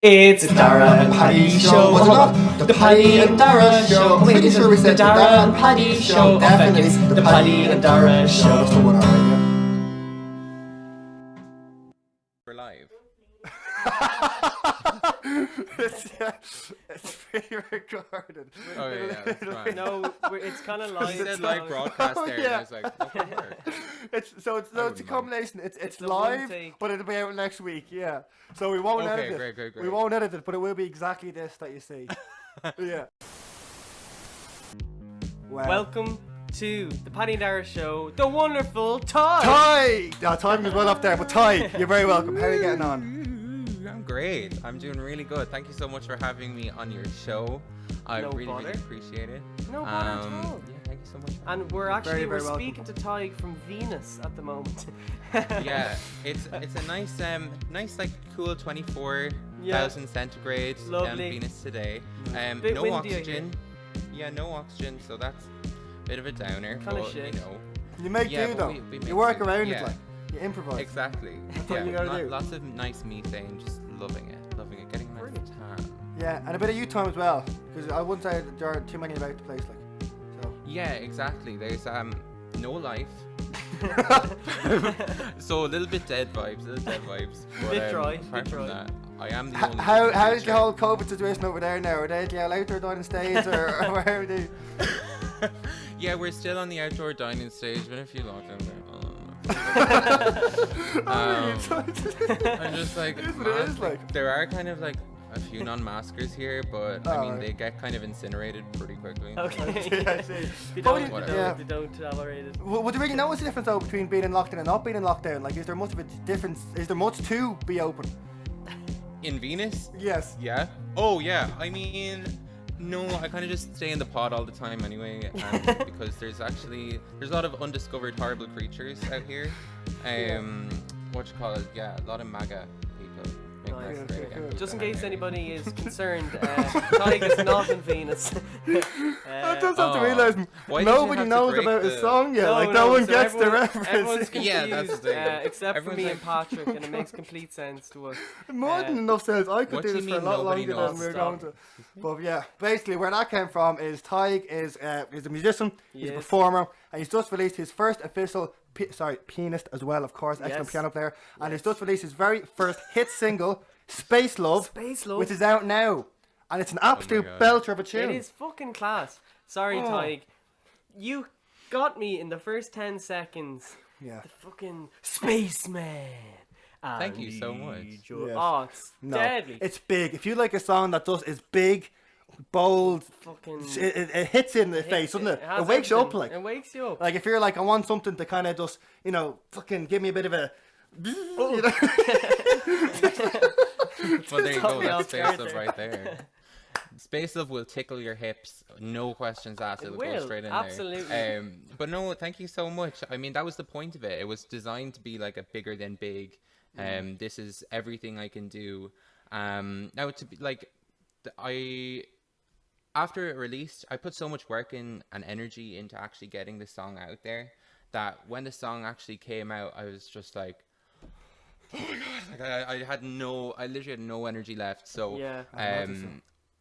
It's the Darragh and Paddy show. What's it called? The Paddy and Darragh show. Wait, pretty sure we said the Darragh and Paddy show. Definitely. It's the Paddy and Darragh show. That's the one, alright, We're live. it's pre-recorded. Oh yeah, that's fine. No, it's kind of live. You said live broadcast there, and I was like, what the heck? It's a combination. It's the one live, take. but it'll be out next week. Yeah. So we won't edit it. Great. We won't edit it, but it will be exactly this that you see. Yeah. Wow. Welcome to the Paddy and Darragh show. The wonderful Ty. Ty! No, timing is well up there, but Ty, you're very welcome. How are you getting on? I'm great. I'm doing really good. Thank you so much for having me on your show. I No really bother. appreciate it. No bother at all. Yeah, thank you so much. And we're actually Very welcome. speaking to Ty from Venus at the moment. Yeah, it's a nice like cool 24,000 centigrade down Lovely. Venus today. Bit No windy, I oxygen. Yeah, no oxygen. So that's a bit of a downer. Kinda but, shit. You know, You make Yeah, do but though. we make You work do. around Yeah. it like. You improvise. exactly. what you gotta do. Lots of nice methane. Just loving it. Getting a nice tan. Yeah, and a bit of you time as well, because I wouldn't say that there are too many about the place, like. So. Yeah, exactly. There's no life. So a little bit dead vibes. But, Bit dry, apart bit from dry. that, I am the only. How's the whole COVID situation over there now? Are they outdoor dining stage or where are they? Yeah, we're still on the outdoor dining stage. Been a few lockdowns there. I'm just like, It is what it man, is, like. there are kind of like a few non-maskers here, but I mean right. they get kind of incinerated pretty quickly. Okay. I see. They But don't, Whatever. yeah. they don't tolerate it. Would you really notice the difference though between being in lockdown and not being in lockdown? Like, is there much of a difference? Is there much to be open? In Venus? Yes. Yeah. Oh yeah. I mean, no. I kind of just stay in the pod all the time anyway, because there's a lot of undiscovered horrible creatures out here. What you call it? Yeah, a lot of MAGA people. Make Nice. America great again. Just in case anybody is concerned, Ty is not in Venus. I just have to Oh. realise Why did you nobody have to knows break about his the- song yet. Like, no one so gets the everyone's reference. confused, Yeah, that's the thing. except for Everyone's me like- and Patrick, and it makes complete sense to us. More than enough sense. I could What do do this you for a mean lot nobody longer knows? than we're Stop. going to. But yeah, basically where that came from is Tadhg is a musician, he's a Yes. performer, and he's just released his first official, pianist as well, of course, excellent Yes. piano player, and he's just released his very first hit single, Space Love, Space Love. which is out now, and it's an absolute God. belter of a tune. It is fucking class. Sorry, Oh. Ty. You got me in the first 10 seconds. Yeah. The fucking Spacemen. Thank you so much. Yes. Oh, it's No, deadly. it's big. If you like a song that is big, bold, fucking. it hits in the face, doesn't it? has It wakes you up, everything. like. It wakes you up. Like, if you're like, I want something to kind of just, fucking give me a bit of a. Oh. You know? Well, there you Caught go. me That's off Space guard Love there. right there. Space Love will tickle your hips, no questions asked. It It'll go will, straight in absolutely. there. But no, thank you so much. I mean, that was the point of it. It was designed to be like a bigger than big. This is everything I can do. Now to be like, after it released, I put so much work in and energy into actually getting the song out there that when the song actually came out, I was just like, oh my god! Like I literally had no energy left. So Yeah.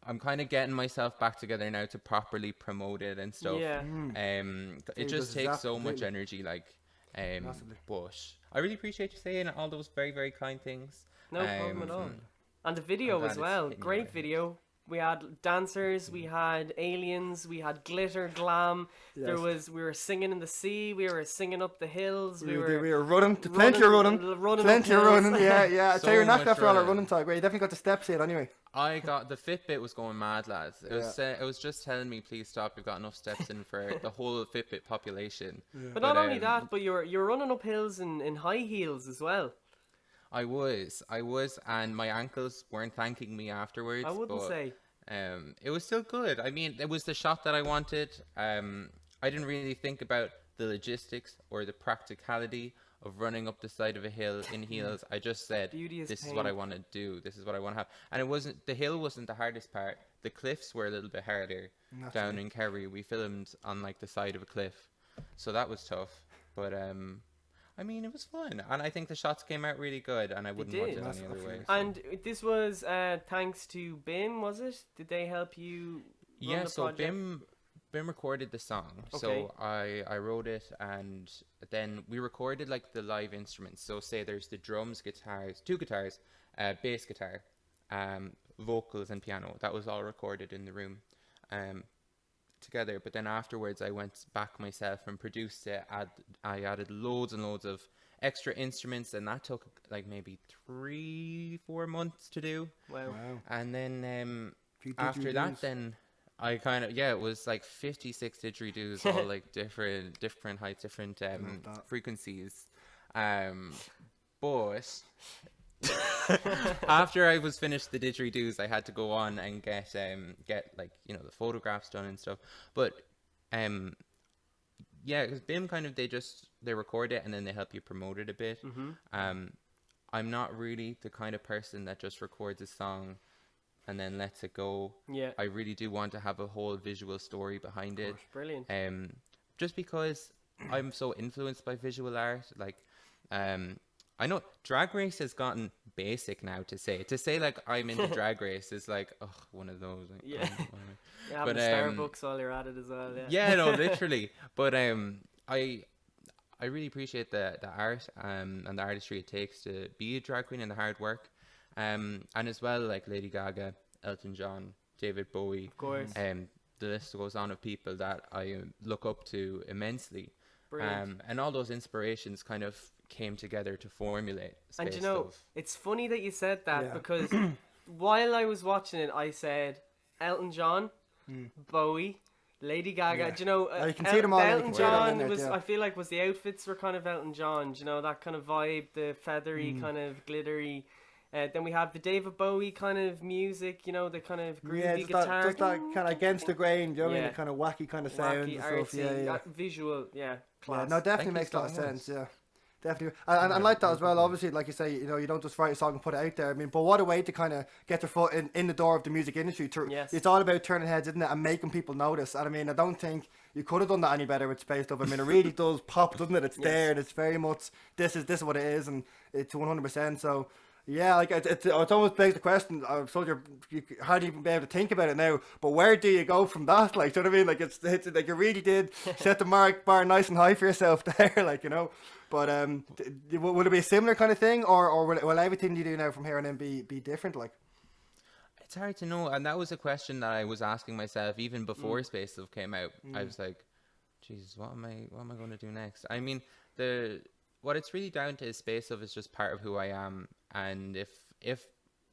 I'm kind of getting myself back together now to properly promote it and stuff. Yeah. It Dude, just this is takes so much absolutely- energy, like. Massively. But I really appreciate you saying all those very, very kind things. No problem at all. Um, And the video I'm glad as it's well. hitting you Great right. video. We had dancers, we had aliens, we had glitter, glam. Yes. We were singing in the sea, we were singing up the hills, We were running, plenty of running plenty up of running, hills. yeah. I'd say you're So knocked much after all our running. running tag, right? You definitely got the steps in anyway. I got the Fitbit was going mad, lads. It was just telling me, please stop. You've got enough steps in for the whole Fitbit population. But not only that, but you're running up hills in high heels as well. I was, and my ankles weren't thanking me afterwards. I wouldn't but, say. it was still good. I mean, it was the shot that I wanted. I didn't really think about the logistics or the practicality of running up the side of a hill in heels. I just said, Beauty is this is what I pain. want to do. This is what I want to have. And the hill wasn't the hardest part. The cliffs were a little bit harder. Down in Kerry, we filmed on like the side of a cliff. So that was tough. But I mean, it was fun, and I think the shots came out really good, and I wouldn't want did. it any other way. And this was thanks to BIM, was it? Did they help you run Yeah, the so project? Bim recorded the song. Okay. So I wrote it, and then we recorded like the live instruments. So say there's the drums, guitars, two guitars, bass guitar, vocals and piano. That was all recorded in the room together. But then afterwards I went back myself and produced it. I added loads and loads of extra instruments, and that took like maybe 3-4 months to do. Wow. And then after that, then I kind of, it was like 56 didgeridoos, all like different heights, different frequencies. But after I was finished the didgeridoos, I had to go on and get like, you know, the photographs done and stuff. But because BIM kind of, they record it and then they help you promote it a bit. I'm not really the kind of person that just records a song and then lets it go. Yeah. I really do want to have a whole visual story behind it. Brilliant. Just because I'm so influenced by visual art, like, I know Drag Race has gotten basic now to say like I'm into Drag Race is like, one of those. Like, Yeah. Yeah, but Starbucks while you're at it as well. Yeah. Yeah, no, literally. But I really appreciate the art and the artistry it takes to be a drag queen and the hard work. And as well, like Lady Gaga, Elton John, David Bowie, Of course. the list goes on of people that I look up to immensely. Brilliant. And all those inspirations kind of came together to formulate Space And you know, Love. it's funny that you said that Yeah. because while I was watching it, I said Elton John, Bowie, Lady Gaga. Yeah. Do you know, You can see them all, you Elton can see them in John there, was, yeah. I feel like, was the outfits were kind of Elton John. Do you know, that kind of vibe, the feathery, kind of glittery. Then we have the David Bowie kind of music, you know, the kind of groovy guitar. Just that kind of against the grain, do you know what I mean? Yeah. The kind of wacky kind of sounds Wacky, and stuff. artsy, Yeah. visual, Yeah, class. no, definitely Thank makes a you lot of so sense. much. Yeah, definitely. And like that as well. Obviously, like you say, you know, you don't just write a song and put it out there. I mean, but what a way to kind of get your foot in the door of the music industry. Yes. It's all about turning heads, isn't it, and making people notice. And I mean, I don't think you could have done that any better with Space Love. I mean, it really does pop, doesn't it? It's there, and it's very much this is what it is, and it's 100%. So. Yeah, like it's almost begs the question. I told you hardly even be able to think about it now. But where do you go from that? Like, do you know what I mean? Like it's like you really did set the bar nice and high for yourself there. Like, you know. But will it be a similar kind of thing, or will everything you do now from here on in be different? Like, It's hard to know, and that was a question that I was asking myself even before Space Love came out. I was like, Jesus, what am I going to do next? I mean, what it's really down to is Space Love is just part of who I am, and if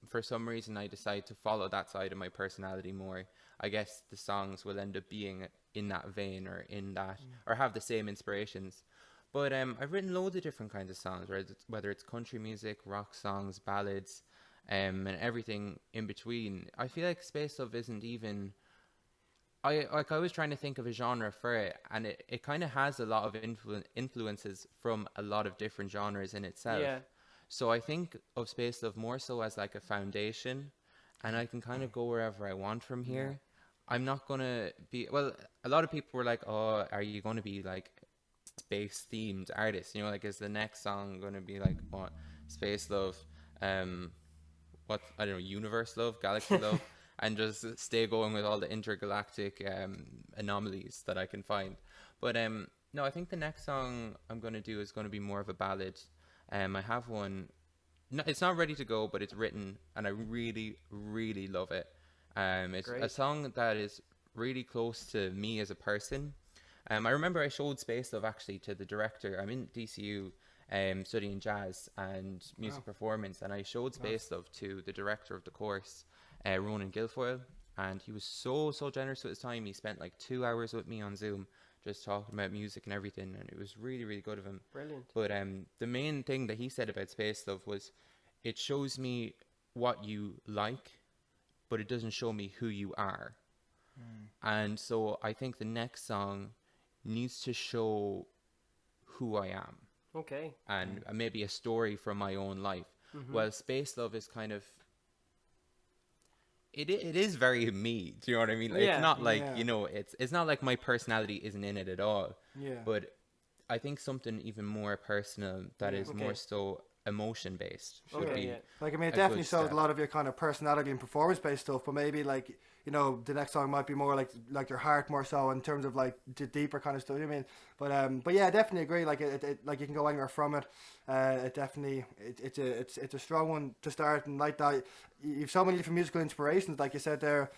for some reason I decide to follow that side of my personality more, I guess the songs will end up being in that vein or in that or have the same inspirations. But I've written loads of different kinds of songs, right? Whether it's country music, rock songs, ballads, and everything in between. I feel like Space Love isn't even. I was trying to think of a genre for it, and it kind of has a lot of influences from a lot of different genres in itself. Yeah. So I think of Space Love more so as like a foundation, and I can kind of go wherever I want from here. I'm not gonna be, well, a lot of people were like, oh, are you going to be like space themed artist? You know, like, is the next song going to be like what, Space Love, what, I don't know, universe love, galaxy love, and just stay going with all the intergalactic anomalies that I can find. But no, I think the next song I'm going to do is going to be more of a ballad. I have one, no, it's not ready to go, but it's written and I really, really love it. It's Great. a song that is really close to me as a person. I remember I showed Space Love actually to the director. I'm in DCU studying jazz and music performance, and I showed Space Love to the director of the course, Ronan Guilfoyle, and he was so generous with his time. He spent like 2 hours with me on Zoom just talking about music and everything, and it was really, really good of him. Brilliant. But the main thing that he said about Space Love was, it shows me what you like, but it doesn't show me who you are. And so I think the next song needs to show who I am, Okay. and maybe a story from my own life. Well, Space Love is kind of, it is very me. Do you know what I mean? Like, Yeah. it's not like, Yeah. you know, it's not like my personality isn't in it at all. yeah. But I think something even more personal that is more so emotion based would be like, I mean, it a definitely good shows step. a lot of your kind of personality and performance based stuff, but maybe like, you know, the next song might be more like your heart more so in terms of like the deeper kind of stuff. You know what I mean, but yeah, I definitely agree. Like it like you can go anywhere from it. It definitely it's a strong one to start, and like that, you've so many different musical inspirations, like you said there.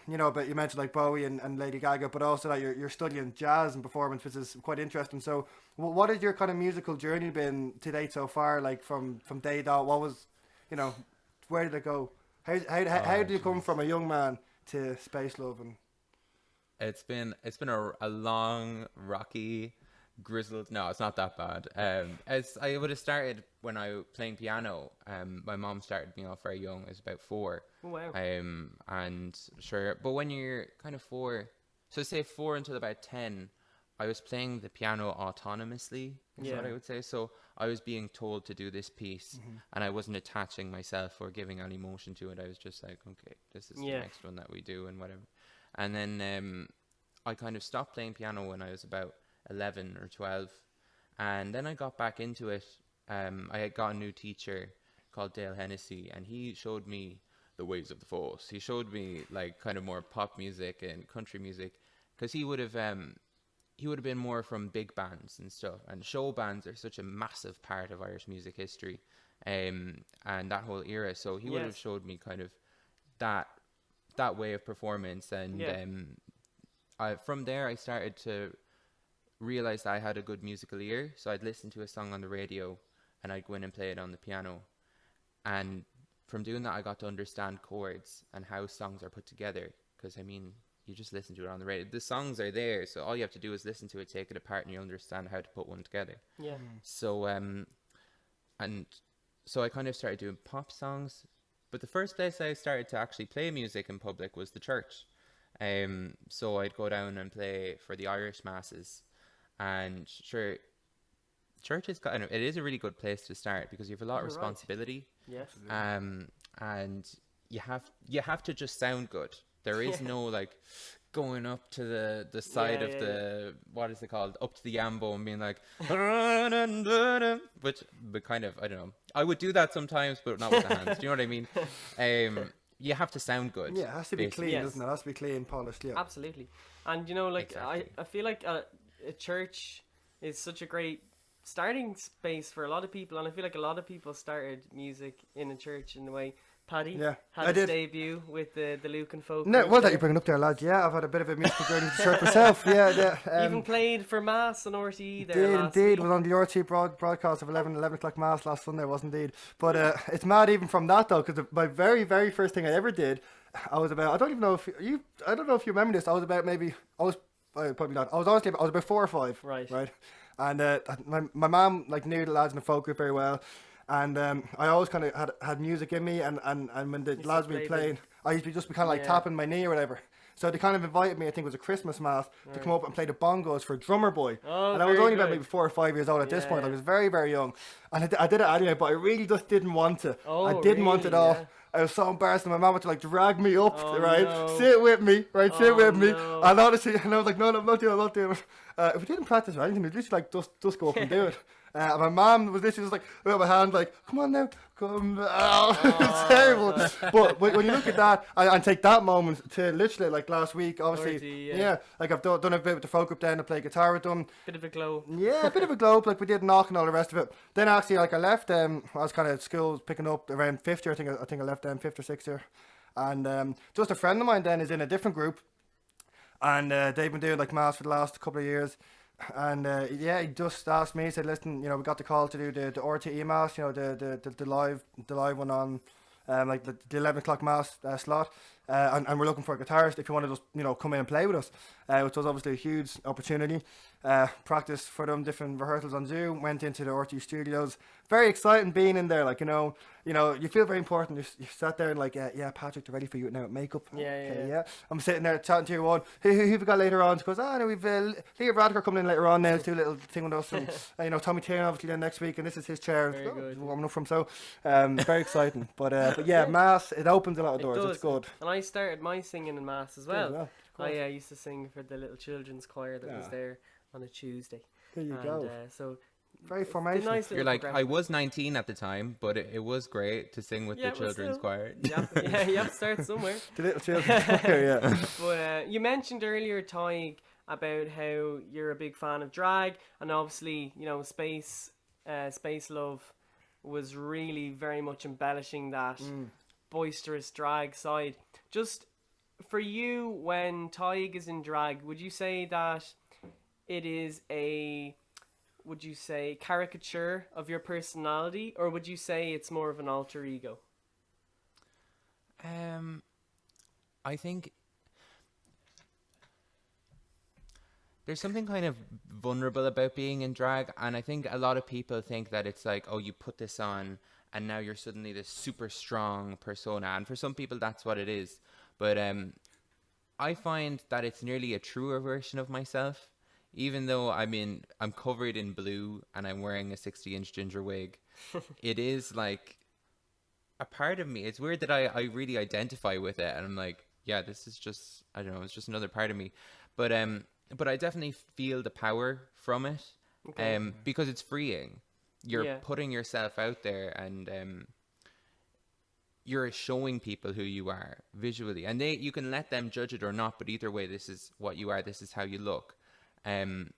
You know, but you mentioned like Bowie and Lady Gaga, but also that you're studying jazz and performance, which is quite interesting. So, what has your kind of musical journey been to date so far? Like from day dot, what was, you know, where did it go? How did you come from a young man to space love? And It's been a long, rocky, grizzled. No, it's not that bad. As I would have started when I was playing piano. My mom started me off very young. I was about 4. Oh, wow. And sure, but when you're kind of 4, so say 4 until about 10, I was playing the piano autonomously. Is what I would say. So I was being told to do this piece, and I wasn't attaching myself or giving any emotion to it. I was just like, okay, this is the next one that we do, and whatever. And then I kind of stopped playing piano when I was about 11 or 12, and then I got back into it. I had got a new teacher called Dale Hennessy, and he showed me the ways of the force. He showed me like kind of more pop music and country music, because he would have been more from big bands and stuff, and show bands are such a massive part of Irish music history, and that whole era. So he would have showed me kind of that way of performance, and from there I started to realize that I had a good musical ear. So I'd listen to a song on the radio and I'd go in and play it on the piano, and from doing that I got to understand chords and how songs are put together, because I mean, you just listen to it on the radio. The songs are there, so all you have to do is listen to it, take it apart, and you understand how to put one together. Yeah. So and so I kind of started doing pop songs, but the first place I started to actually play music in public was the church. So I'd go down and play for the Irish masses, and sure, church is kind of, it is a really good place to start, because you have a lot of responsibility. Yes. And you have to just sound good. There is no like going up to the side of the what is it called, up to the yambo and being like but kind of, I don't know, I would do that sometimes, but not with the hands. Do you know what I mean? You have to sound good. yeah, it has to be clean, doesn't it? It has to be clean, polished. Yeah, Absolutely. And you know, like Exactly. I feel like a church is such a great starting space for a lot of people, and I feel like a lot of people started music in a church in the way. Paddy had his debut with the Luke and folk. No, well, that you bring it up there, lads. Yeah, I've had a bit of a musical journey to church myself. Yeah. Even played for Mass on RTE there Indeed, last week. was on the RT broadcast of 11 o'clock Mass last Sunday, was indeed. But it's mad even from that though, because my very, very first thing I ever did, I was about, I don't know if you remember this, I was about probably not, I was about 4 or 5. Right. And my mum like knew the lads in the folk group very well. And I always kind of had music in me, and when the lads were playing, I used to just be kind of like tapping my knee or whatever. So they kind of invited me, I think it was a Christmas mass, to come up and play the bongos for Drummer Boy. Oh, and I was only about maybe 4 or 5 years old at this point. I was very, very young. And I did it anyway, but I really just didn't want to. I didn't want it at all. I was so embarrassed, and my mum had to like drag me up, sit with me, sit with me. And honestly, and I was like, no, I'm not doing it. If we didn't practice or anything, we'd literally like just go up and do it. And my mum was literally just like with my hand like, come on now, come. It's terrible. But when you look at that and take that moment to literally like last week, obviously, like I've done a bit with the folk group then, I play guitar with them. Bit of a glow. Yeah, a bit of a globe, like we did knock and all the rest of it. Then actually, like I left, I was kind of at school picking up around 5th year, I think I left them 5th or 6th year. And just a friend of mine then is in a different group, and they've been doing like mass for the last couple of years. And he just asked me, he said, listen, you know, we got the call to do the RTE mass, you know, the live one on like the 11 o'clock mass slot, and we're looking for a guitarist if you want to just, you know, come in and play with us, which was obviously a huge opportunity. Practiced for them, different rehearsals on Zoom, went into the RTE studios. Very exciting being in there, like, you know, you feel very important. You sat there and like, yeah, Patrick, they're ready for you now with makeup. Yeah. I'm sitting there chatting to you one. Who have we got later on? She goes, no, we've Leah Radker coming in later on now to do a little thing with us, and you know, Tommy Taylor obviously then next week, and this is his chair. Very good. Warming up from, so very exciting. But yeah, mass, it opens a lot of doors. It's good. And I started my singing in Mass as well. Yeah, I used to sing for the little children's choir that was there on a Tuesday. There you go. So very formational. Nice You're like, I was 19 at the time, but it was great to sing with the children's choir. You have to start somewhere. The little children's choir, yeah. But you mentioned earlier, Tadhg, about how you're a big fan of drag, and obviously, Space Love was really very much embellishing that boisterous drag side. Just for you, when Tadhg is in drag, would you say that it is caricature of your personality, or would you say it's more of an alter ego? I think there's something kind of vulnerable about being in drag, and I think a lot of people think that it's like, oh, you put this on and now you're suddenly this super strong persona, and for some people that's what it is. But I find that it's nearly a truer version of myself, even though I'm covered in blue and I'm wearing a 60-inch ginger wig. It is like a part of me. It's weird that I really identify with it, and I'm like, yeah, this is just, I don't know, it's just another part of me. But I definitely feel the power from it, because it's freeing. You're putting yourself out there, and you're showing people who you are visually, and you can let them judge it or not, but either way, this is what you are, this is how you look. And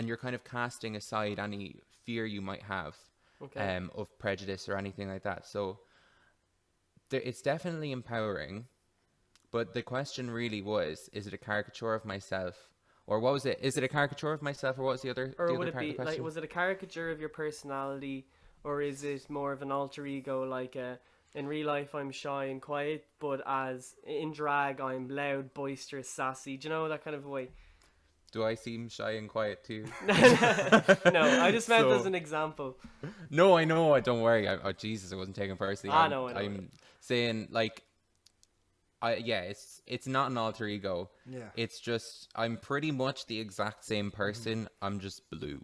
you're kind of casting aside any fear you might have of prejudice or anything like that. So it's definitely empowering. But the question really was, is it a caricature of myself? Or what was it? Is it a caricature of myself, or what was the other Or the would other it part be of the question? like, was it a caricature of your personality, or is it more of an alter ego, like in real life I'm shy and quiet, but as in drag I'm loud, boisterous, sassy? Do you know, that kind of way? Do I seem shy and quiet too? No, I just meant as an example. No, I know. Don't worry. Oh, Jesus, I wasn't taking personally. I know. I'm saying, like, it's not an alter ego. Yeah. It's just, I'm pretty much the exact same person. I'm just blue.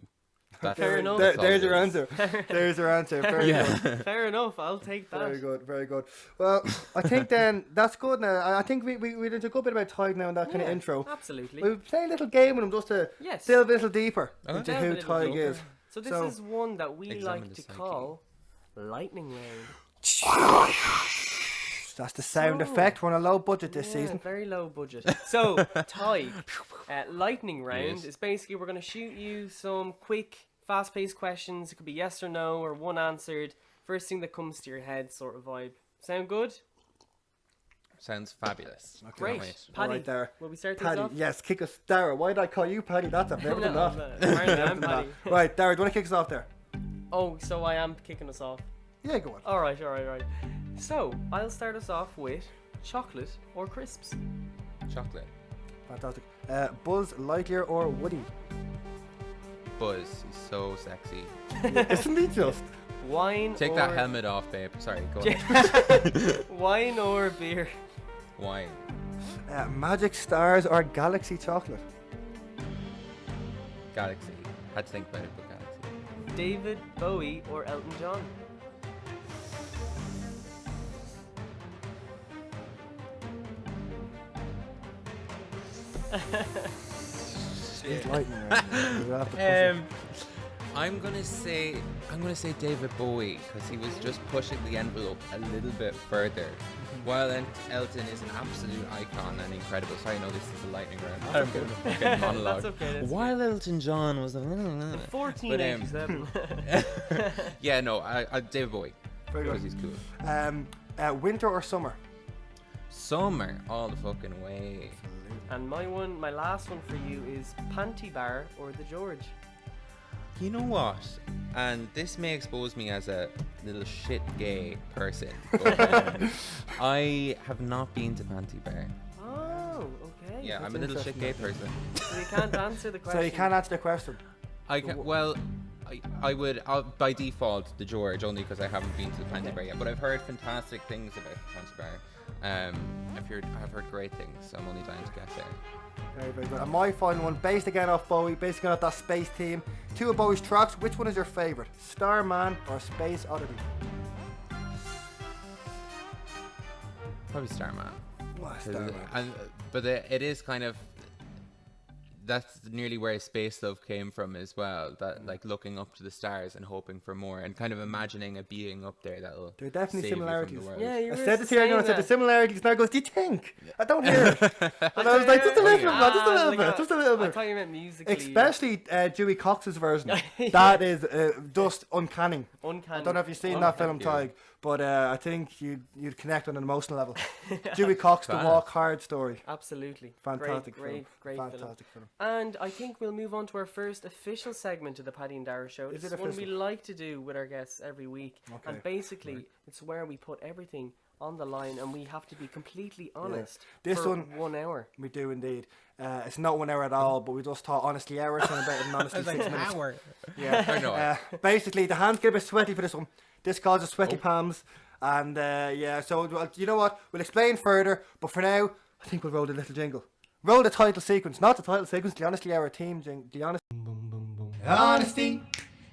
Fair enough. There's your answer. There's your answer. Very good. Fair enough. I'll take that. Very good. Very good. Well, I think then that's good now. I think we did a good bit about Tadhg now in that kind of intro. Absolutely. We'll play a little game with him just to delve a little deeper into who Tadhg is. So this is one that we like to call Lightning Round. That's the sound effect. We're on a low budget this season. Very low budget. So, Tadhg, Lightning Round is basically, we're going to shoot you some quick, fast-paced questions. It could be yes or no, or one answered. First thing that comes to your head sort of vibe. Sound good? Sounds fabulous. Okay. Great. Paddy, right there. Will we start this Paddy, off? yes, kick us. Darragh, why did I call you Paddy? I've never done that. I'm Paddy. Right, Darragh, do you want to kick us off there? Oh, so I am kicking us off. Yeah, go on. All right. So, I'll start us off with chocolate or crisps? Chocolate. Fantastic. Buzz Lightyear or Woody? Buzz. He's so sexy. Isn't he just? Wine Take or... that helmet off, babe. Sorry, go on. Wine or beer? Wine. Magic Stars or Galaxy Chocolate? Galaxy. Had to think about it, but Galaxy. David Bowie or Elton John? He's lightning right I'm gonna say David Bowie, because he was just pushing the envelope a little bit further. While Elton is an absolute icon and incredible. Sorry, no, this is a lightning round. I'm getting monologue. That's okay. While Elton John was 1487. Yeah, no, David Bowie. Very good. Because he's cool. Winter or summer? Summer, all the fucking way. And my last one for you is Panty Bar or the George? You know what? And this may expose me as a little shit gay person, but I have not been to Panty Bar. Oh, okay. Yeah, I'm a little shit gay person. So you can't answer the question. So you can't answer the question. I would by default the George, only because I haven't been to the Panty Bar yet. But I've heard fantastic things about the Panty Bar. I've heard great things, so I'm only dying to get there. Very, very good. And my final one, based again off Bowie, based again off that space theme. Two of Bowie's tracks, which one is your favourite? Starman or Space Oddity? Probably Starman. Starman. But it is kind of that's nearly where Space Love came from as well. That like looking up to the stars and hoping for more, and kind of imagining a being up there that'll there are definitely save similarities. you from the world. Yeah, you I were said this here, I said the similarities. Now goes, do you think? I don't hear it. And I was like, just a little bit, man, just a little bit, just a little I bit. thought you meant musically. Especially Dewey Cox's version. That is just uncanny. Uncanny. I don't know if you've seen that film, Tig, but I think you'd connect on an emotional level. Dewey Cox, the Walk Hard story. Absolutely. Fantastic great Fantastic film. And I think we'll move on to our first official segment of the Paddy and Darragh show. This is one we like to do with our guests every week. Okay. And basically, it's where we put everything on the line and we have to be completely honest. This for one, 1 hour. We do indeed. It's not 1 hour at all, but we just thought honestly hours and about an honestly 6 minutes. Hour. Yeah. I know. Basically, the hands get a bit sweaty for this one. This causes sweaty palms. And so well, you know what? We'll explain further, but for now, I think we'll roll the little jingle. Roll the title sequence, not the title sequence, the honestly our team jingle. The honest. Honesty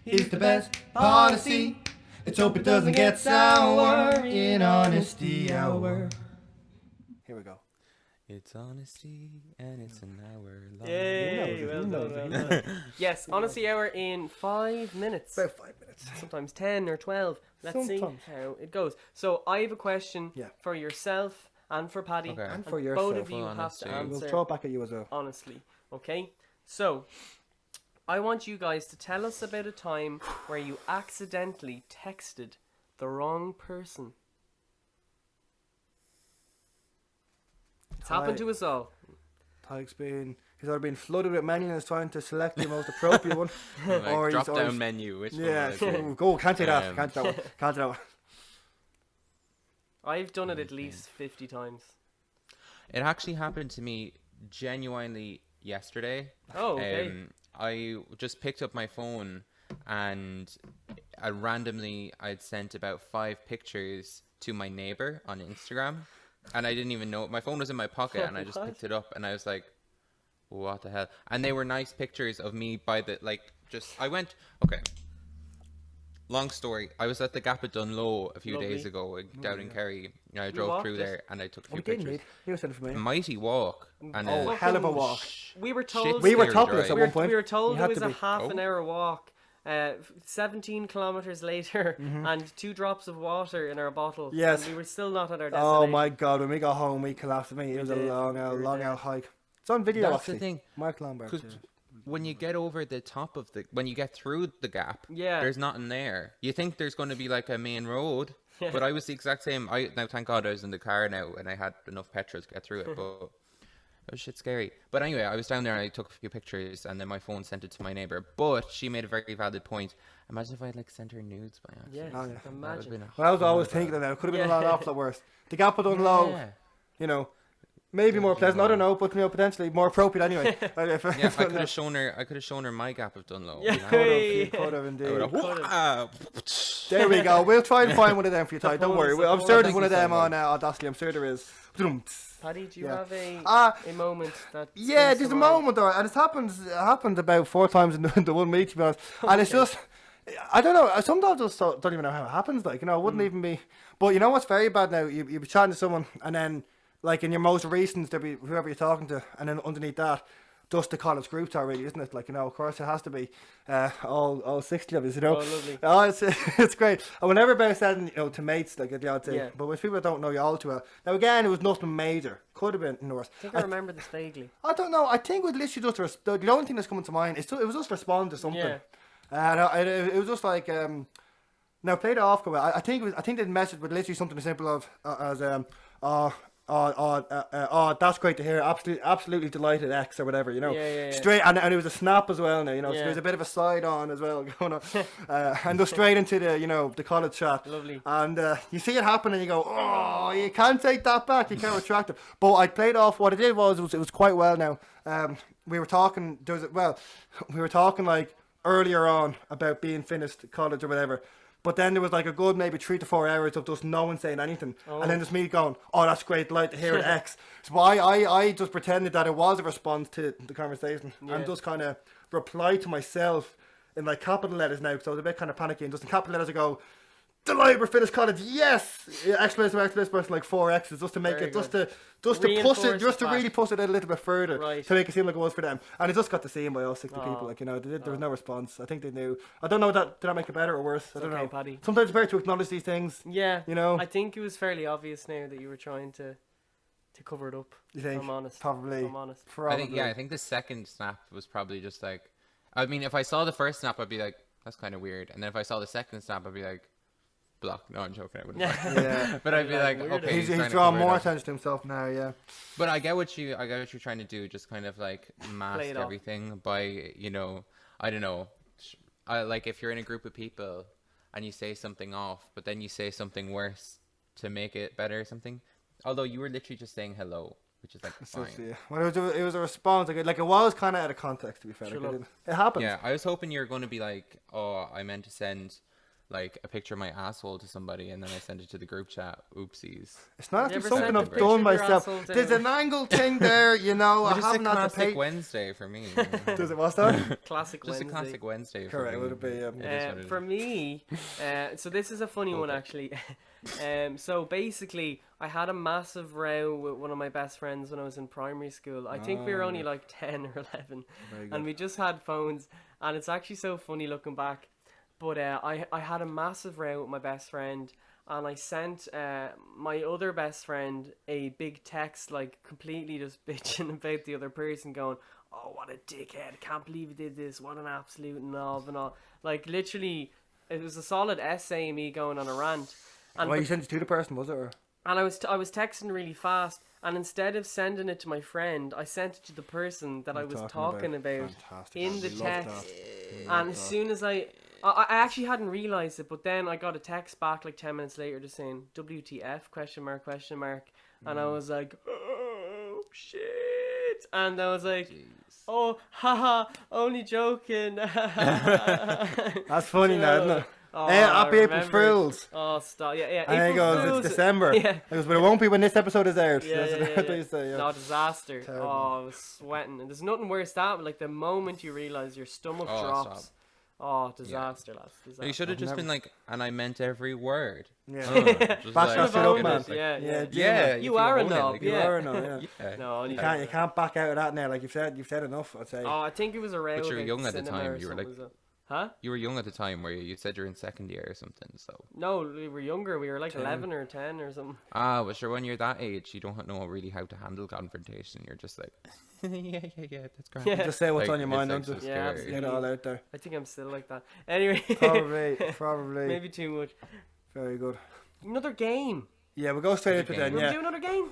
is the best policy. Let's hope it doesn't get sour in honesty hour. Here we go. It's honesty and it's an hour long. Yay! Well done. Yes, honesty hour in 5 minutes. About 5 minutes. Sometimes 10 or 12. Let's see how it goes. So I have a question for yourself and for Paddy. Okay. And for yourself. Both of you have to answer. We'll throw it back at you as well. Honestly. Okay? So, I want you guys to tell us about a time where you accidentally texted the wrong person. It's happened to us all. Tig's he's either been flooded with menus trying to select the most appropriate one. Like or drop down menu, which one go, can't do that. Can't do that one. Can't do that one. I've done it at least 50 times. It actually happened to me genuinely yesterday. Oh, okay. I just picked up my phone and I'd sent about 5 pictures to my neighbor on Instagram, and I didn't even know my phone was in my pocket, and I just picked it up and I was like, what the hell? And they were nice pictures of me long story, I was at the Gap at Dunlow a few days ago down in Kerry. I drove through there and I took a few pictures. A mighty walk. And hell of a walk. We were told we were topless at one point. We were told it was a half an hour walk. 17 kilometers later, and 2 drops of water in our bottle. Yes. And we were still not at our destination. Oh my god, when we got home, we collapsed. It was a long out hike. It's on video. That's the thing. Mark Lombard. When you get over the top of when you get through the gap, there's nothing there. You think there's going to be like a main road, but I was the exact same. Now, thank God I was in the car now and I had enough petrol to get through it, but it was shit scary. But anyway, I was down there and I took a few pictures and then my phone sent it to my neighbor. But she made a very valid point. Imagine if I had sent her nudes by accident. Yes, imagine. Well, I was always thinking of that. It could have been a lot worse. The Gap at Dunlow, maybe more pleasant. I don't know, but potentially more appropriate anyway. I could have shown her my Gap of Dunlow. Yeah, you could have indeed. There we go. We'll try and find one of them for you, Ty. Don't worry. I'm sure there's one of them on Audacity. I'm sure there is. Paddy, do you have a moment that? Yeah, there's a moment, though, and it happened about 4 times in the 1 week, to be honest. And it's just, I don't know. Sometimes I just don't even know how it happens. Like, it wouldn't even be. But you know what's very bad now? You be chatting to someone, and then, like in your most recent, there'll be whoever you're talking to, and then underneath that, just the college group chat, really, isn't it? Like, of course it has to be all 60 of us, Oh, lovely. Oh, it's great. And whenever about saying, to mates, like at the odd thing. But with people that don't know you all too well. Now, again, it was nothing major. Could have been worse. I think I remember this vaguely. I don't know. I think it was literally just the only thing that's coming to mind. It was just respond to something. Yeah. And it was just like, now play it off. I think the message was literally something as simple as that's great to hear. Absolutely delighted, X or whatever, Yeah. Straight, and it was a snap as well now, so there's a bit of a side on as well going on, and go straight into the college chat. Lovely. And you see it happen, and you go, oh, you can't take that back, you can't retract it. But I played off. What it did was it was quite well now. We were talking. We were talking like earlier on about being finished college or whatever. But then there was like a good maybe 3 to 4 hours of just no one saying anything. And then just me going, oh, that's great, delight to hear it, X. So I just pretended that it was a response to the conversation and just kind of replied to myself in like capital letters now, because I was a bit kind of panicky. And just in capital letters I go, delighted we're finished college. Yes, exclamation like 4 X's just to make it, just to push it, just to really push it a little bit further, to make it seem like it was for them. And it just got to see him by all 60 people. Like, you know, there was no response. I think they knew. I don't know, did that make it better or worse? I don't know. Paddy. Sometimes it's better to acknowledge these things. Yeah, you know. I think it was fairly obvious now that you were trying to cover it up. You think? If I'm honest. Probably. If I'm honest. Probably. I think the second snap was probably just like, I mean, if I saw the first snap, I'd be like, that's kind of weird. And then if I saw the second snap, I'd be like, block. No, I'm joking. I wouldn't. Yeah. But I'd be like, okay. He's drawing more attention to himself now. Yeah. But I get what you're trying to do. Just kind of like mask everything by, you know, I don't know. Like if you're in a group of people and you say something off, but then you say something worse to make it better or something. Although you were literally just saying hello, which is like fine. Yeah. Well, it was a response. Like it was kind of out of context, to be fair. Like, it happened. Yeah, I was hoping you were going to be like, oh, I meant to send like a picture of my asshole to somebody, and then I send it to the group chat. Oopsies. It's not actually something I've done myself. There's an angle thing there, you know. I haven't had to pay. Wednesday for me. Does it? What's that? Classic Wednesday. Just a classic Wednesday. Correct. Would it be? For me, so this is a funny one actually. So basically, I had a massive row with one of my best friends when I was in primary school. I think we were only like 10 or 11, and we just had phones. And it's actually so funny looking back. But I had a massive row with my best friend, and I sent my other best friend a big text, like completely just bitching about the other person, going, "Oh, what a dickhead! Can't believe he did this! What an absolute knob and all!" Like literally, it was a solid essay, me going on a rant. And you sent it to the person, was it? Or? And I was texting really fast, and instead of sending it to my friend, I sent it to the person that I was talking about in the text. And as soon as I actually hadn't realised it, but then I got a text back like 10 minutes later just saying WTF question mark, and I was like, oh shit, and I was like, oh haha, only joking. That's funny now, isn't it? Oh, happy April Fools. Oh, stop. Yeah. And he goes, it's December. Yeah. He goes, but it won't be when this episode is out. Yeah. No, disaster. Terrible. Oh, I was sweating. And there's nothing worse than that, like the moment you realise your stomach drops. Stop. Oh, disaster, lads. Disaster. You should have just been like, and I meant every word. Yeah. Bash that shit up, man. Yeah. You are a knob. You are a knob, yeah. No, you can't back out of that now. Like you've said enough, I'd say. Oh, I think it was around. But you were young at the time. You were like, huh? You were young at the time where you said you're in second year or something, so. No, we were younger. We were like 11 or 10 or something. Ah, but sure, when you're that age, you don't know really how to handle confrontation. You're just like, yeah, that's great. Yeah. Just say what's on your mind, don't you? Yeah, get it all out there. I think I'm still like that. Anyway. Probably. Maybe too much. Very good. Another game. Yeah, we'll go straight into it then, We'll do another game?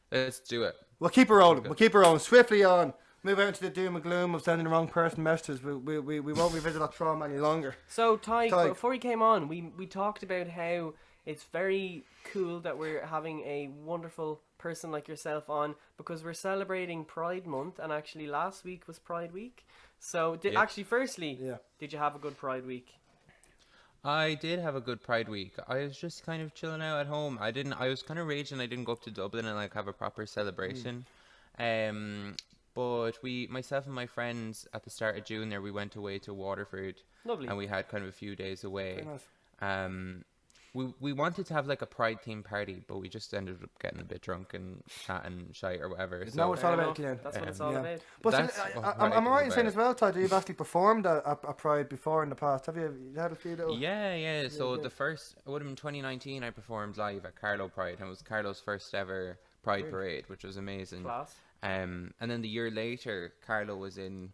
Let's do it. We'll keep it rolling. We'll keep it rolling. Swiftly on. Move out into the doom and gloom of sending the wrong person messages. We won't revisit that trauma any longer. So, Tadhg, before we came on, we talked about how it's very cool that we're having a wonderful person like yourself on because we're celebrating Pride Month, and actually last week was Pride Week. So, firstly, did you have a good Pride Week? I did have a good Pride Week. I was just kind of chilling out at home. I was kind of raging I didn't go up to Dublin and like have a proper celebration. But myself and my friends, at the start of June there, we went away to Waterford. Lovely. And we had kind of a few days away. Very nice. We wanted to have like a Pride themed party, but we just ended up getting a bit drunk and chatting shite or whatever. Isn't that what it's all about, Glenn? That's what it's all about. But am I right in saying as well, Tadhg, you've actually performed a Pride before in the past? Have you had a few little... Yeah. So the first, it would have been 2019, I performed live at Carlow Pride, and it was Carlow's first ever Pride parade, which was amazing. Class. And then the year later, Carlow was in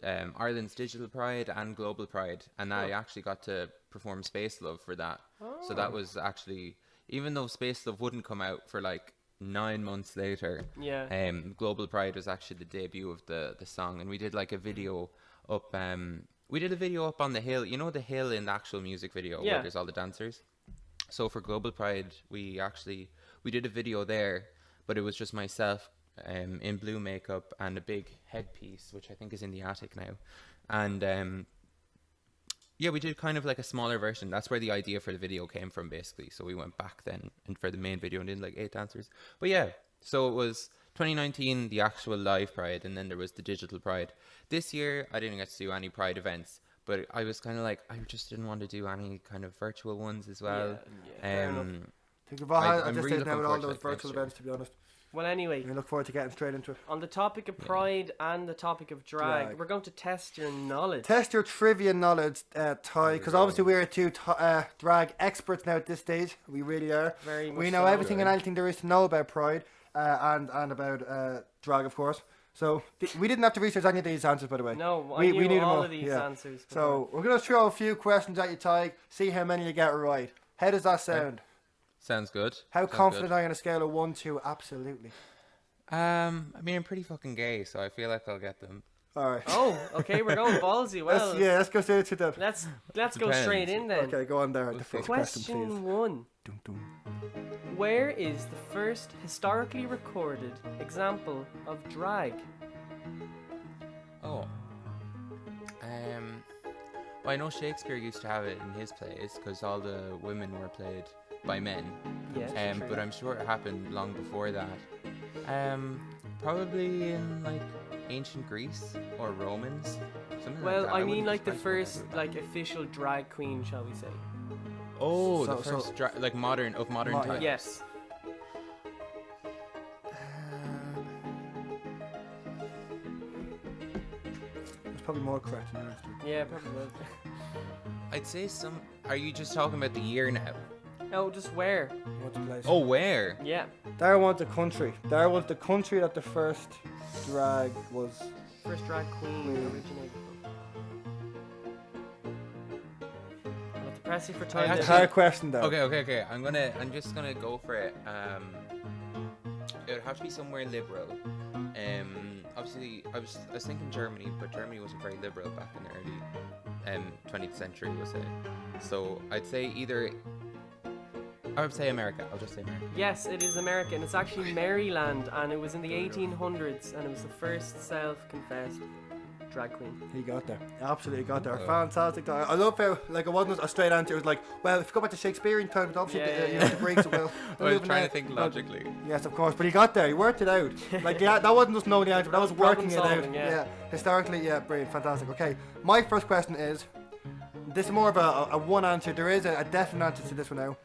Ireland's Digital Pride and Global Pride, and I actually got to perform Space Love for that. So that was actually, even though Space Love wouldn't come out for like 9 months later, Global Pride was actually the debut of the song, and we did like a video up. We did a video up on the hill. You know the hill in the actual music video where there's all the dancers. So for Global Pride, we did a video there, but it was just myself. In blue makeup and a big headpiece, which I think is in the attic now, and we did kind of like a smaller version. That's where the idea for the video came from, basically. So we went back then and for the main video and did like 8 dancers. But yeah, so it was 2019, the actual live Pride, and then there was the digital Pride. This year I didn't get to do any Pride events, But I was kind of like, I just didn't want to do any kind of virtual ones as well. Fair enough. Think of all, I I'm just really think now with looking all forward to, those like, virtual next year. events, to be honest. Well, anyway, I look forward to getting straight into it. on the topic of pride and the topic of drag, we're going to test your knowledge. Test your trivia knowledge, Ty, because obviously we are two drag experts now at this stage. We really are. Very much we know so. everything and anything there is to know about pride and about drag, of course. So we didn't have to research any of these answers, by the way. No, we I knew knew them all of these answers. So we're going to throw a few questions at you, Ty, see how many you get right. How does that sound? Sounds good. How Sounds confident good. are you on a scale of 1 to absolutely? I mean, I'm pretty fucking gay, so I feel like I'll get them. All right. Oh, okay, we're going ballsy. Well, let's go straight to them. let's go Depends. straight in then. Okay, go on there. The first question, Question please. 1. Dum, dum. Where is the first historically recorded example of drag? Oh. Well, I know Shakespeare used to have it in his plays because all the women were played by men. Yes, true. But I'm sure it happened long before that. Probably in like ancient Greece or Romans. Something Well, like that. I wouldn't mean be like the surprised if first like official drag queen, shall we say? Oh, So- the first like modern times. Yes. It's probably more correct than yours. Yeah, probably will. I'd say some. Are you just talking about the year now? Oh, just where? What's the place? Oh, where? Yeah. There was the country. There was the country that the first drag was. First drag queen originated from. I'll have to press you for time. actually- there. Hard question though. Okay. I'm just gonna go for it. It would have to be somewhere liberal. Obviously, I was thinking Germany, but Germany wasn't very liberal back in the early 20th century, we'll say. So I'd say I would say America. I'll just say America. Yes, it is America, and it's actually Maryland, and it was in the 1800s, and it was the first self-confessed drag queen. He got there. Absolutely got there. Oh. Fantastic. I love how like it wasn't a straight answer. It was like, well, if you go back to Shakespearean times, obviously the Greeks will. I was trying to think logically. Yes, of course. But he got there. He worked it out. Like that wasn't just knowing the answer. That was working it out. Problem-solving, yeah. Historically, yeah, brilliant, fantastic. Okay, my first question is. This is more of a one answer. There is a definite answer to this one now.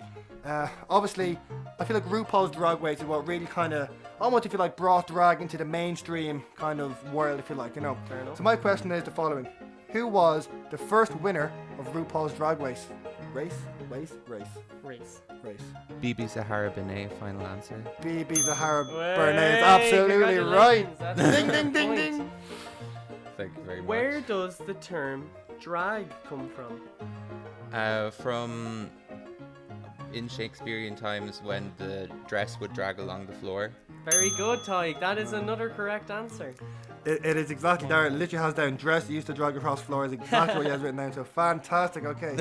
Obviously, I feel like RuPaul's Drag Race is what really kind of, almost if you like, brought drag into the mainstream kind of world, if you like, you know. Fair enough. So my question is the following. Who was the first winner of RuPaul's Drag Race? Race? Bibi Zahara Benet, final answer. BB Zahara Way, Bernay is absolutely right. congratulations, that's Ding, a ding, ding, point. ding. Thank you very much. Where does the term drag come from? From in Shakespearean times when the dress would drag along the floor. Very good, Tadhg. That is another correct answer. It is exactly there. It literally has down dress used to drag across floors. Exactly what he has written down. So fantastic. Okay,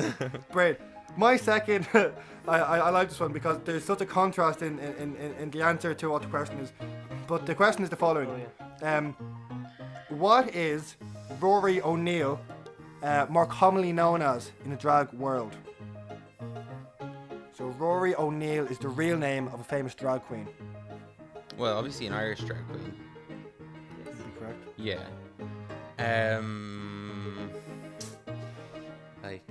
great. My second, I like this one because there's such a contrast in the answer to what the question is. But the question is the following: what is Rory O'Neill more commonly known as in the drag world? So Rory O'Neill is the real name of a famous drag queen. Well, obviously an Irish drag queen. Is that correct? Yeah. Like.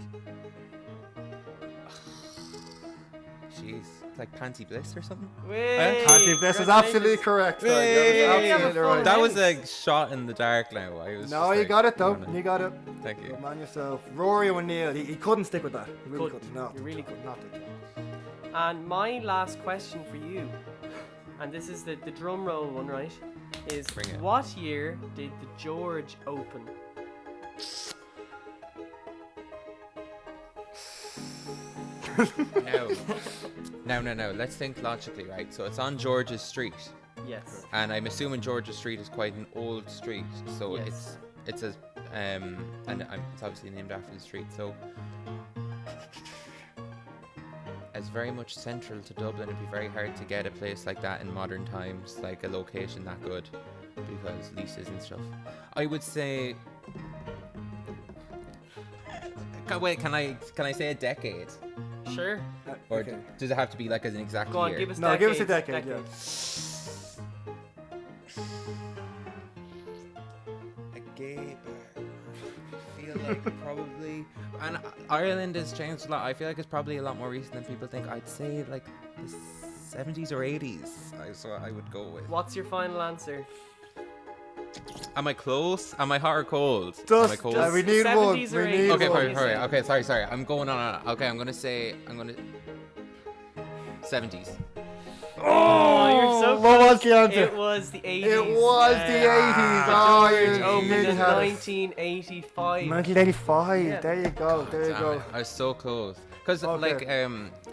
Jeez, like Panty Bliss or something. Panty Bliss is absolutely correct. Right, that was absolutely right. That was a shot in the dark now. I was No, just you like, got it though. running. You got it. Thank you. Good man yourself. Rory O'Neill. He couldn't stick with that. He really Couldn't. couldn't. No, You really couldn't. Not at all. And my last question for you, and this is the drum roll one, right? Is Bring it. what year did the George open? No. Let's think logically, right? So it's on George's Street, Yes. and I'm assuming George's Street is quite an old street, so Yes. it's a it's obviously named after the street. So it's very much central to Dublin. It'd be very hard to get a place like that in modern times, like a location that good, because leases and stuff. I would say. Wait, can I say a decade? Sure. Or Okay. does it have to be like as an exact Go on, year? give us No, decades. give us a decade. Yeah. A gay bar. Feel Probably. And Ireland has changed a lot. I feel like it's probably a lot more recent than people think. I'd say like the 70s or 80s. So I would go with. What's your final answer? Am I close? Am I hot or cold? Just, Am I cold? we need one. 70s or We need 80s? Okay, one. sorry. Okay, sorry. I'm going on. Okay, I'm gonna 70s. Oh, you're so what close. was the answer? It was the 80s. It was the 80s. Oh, George you opened nearly in had it. 1985. 1985. Yeah. There you go. There you Damn go. it, I was so close. Because Okay. like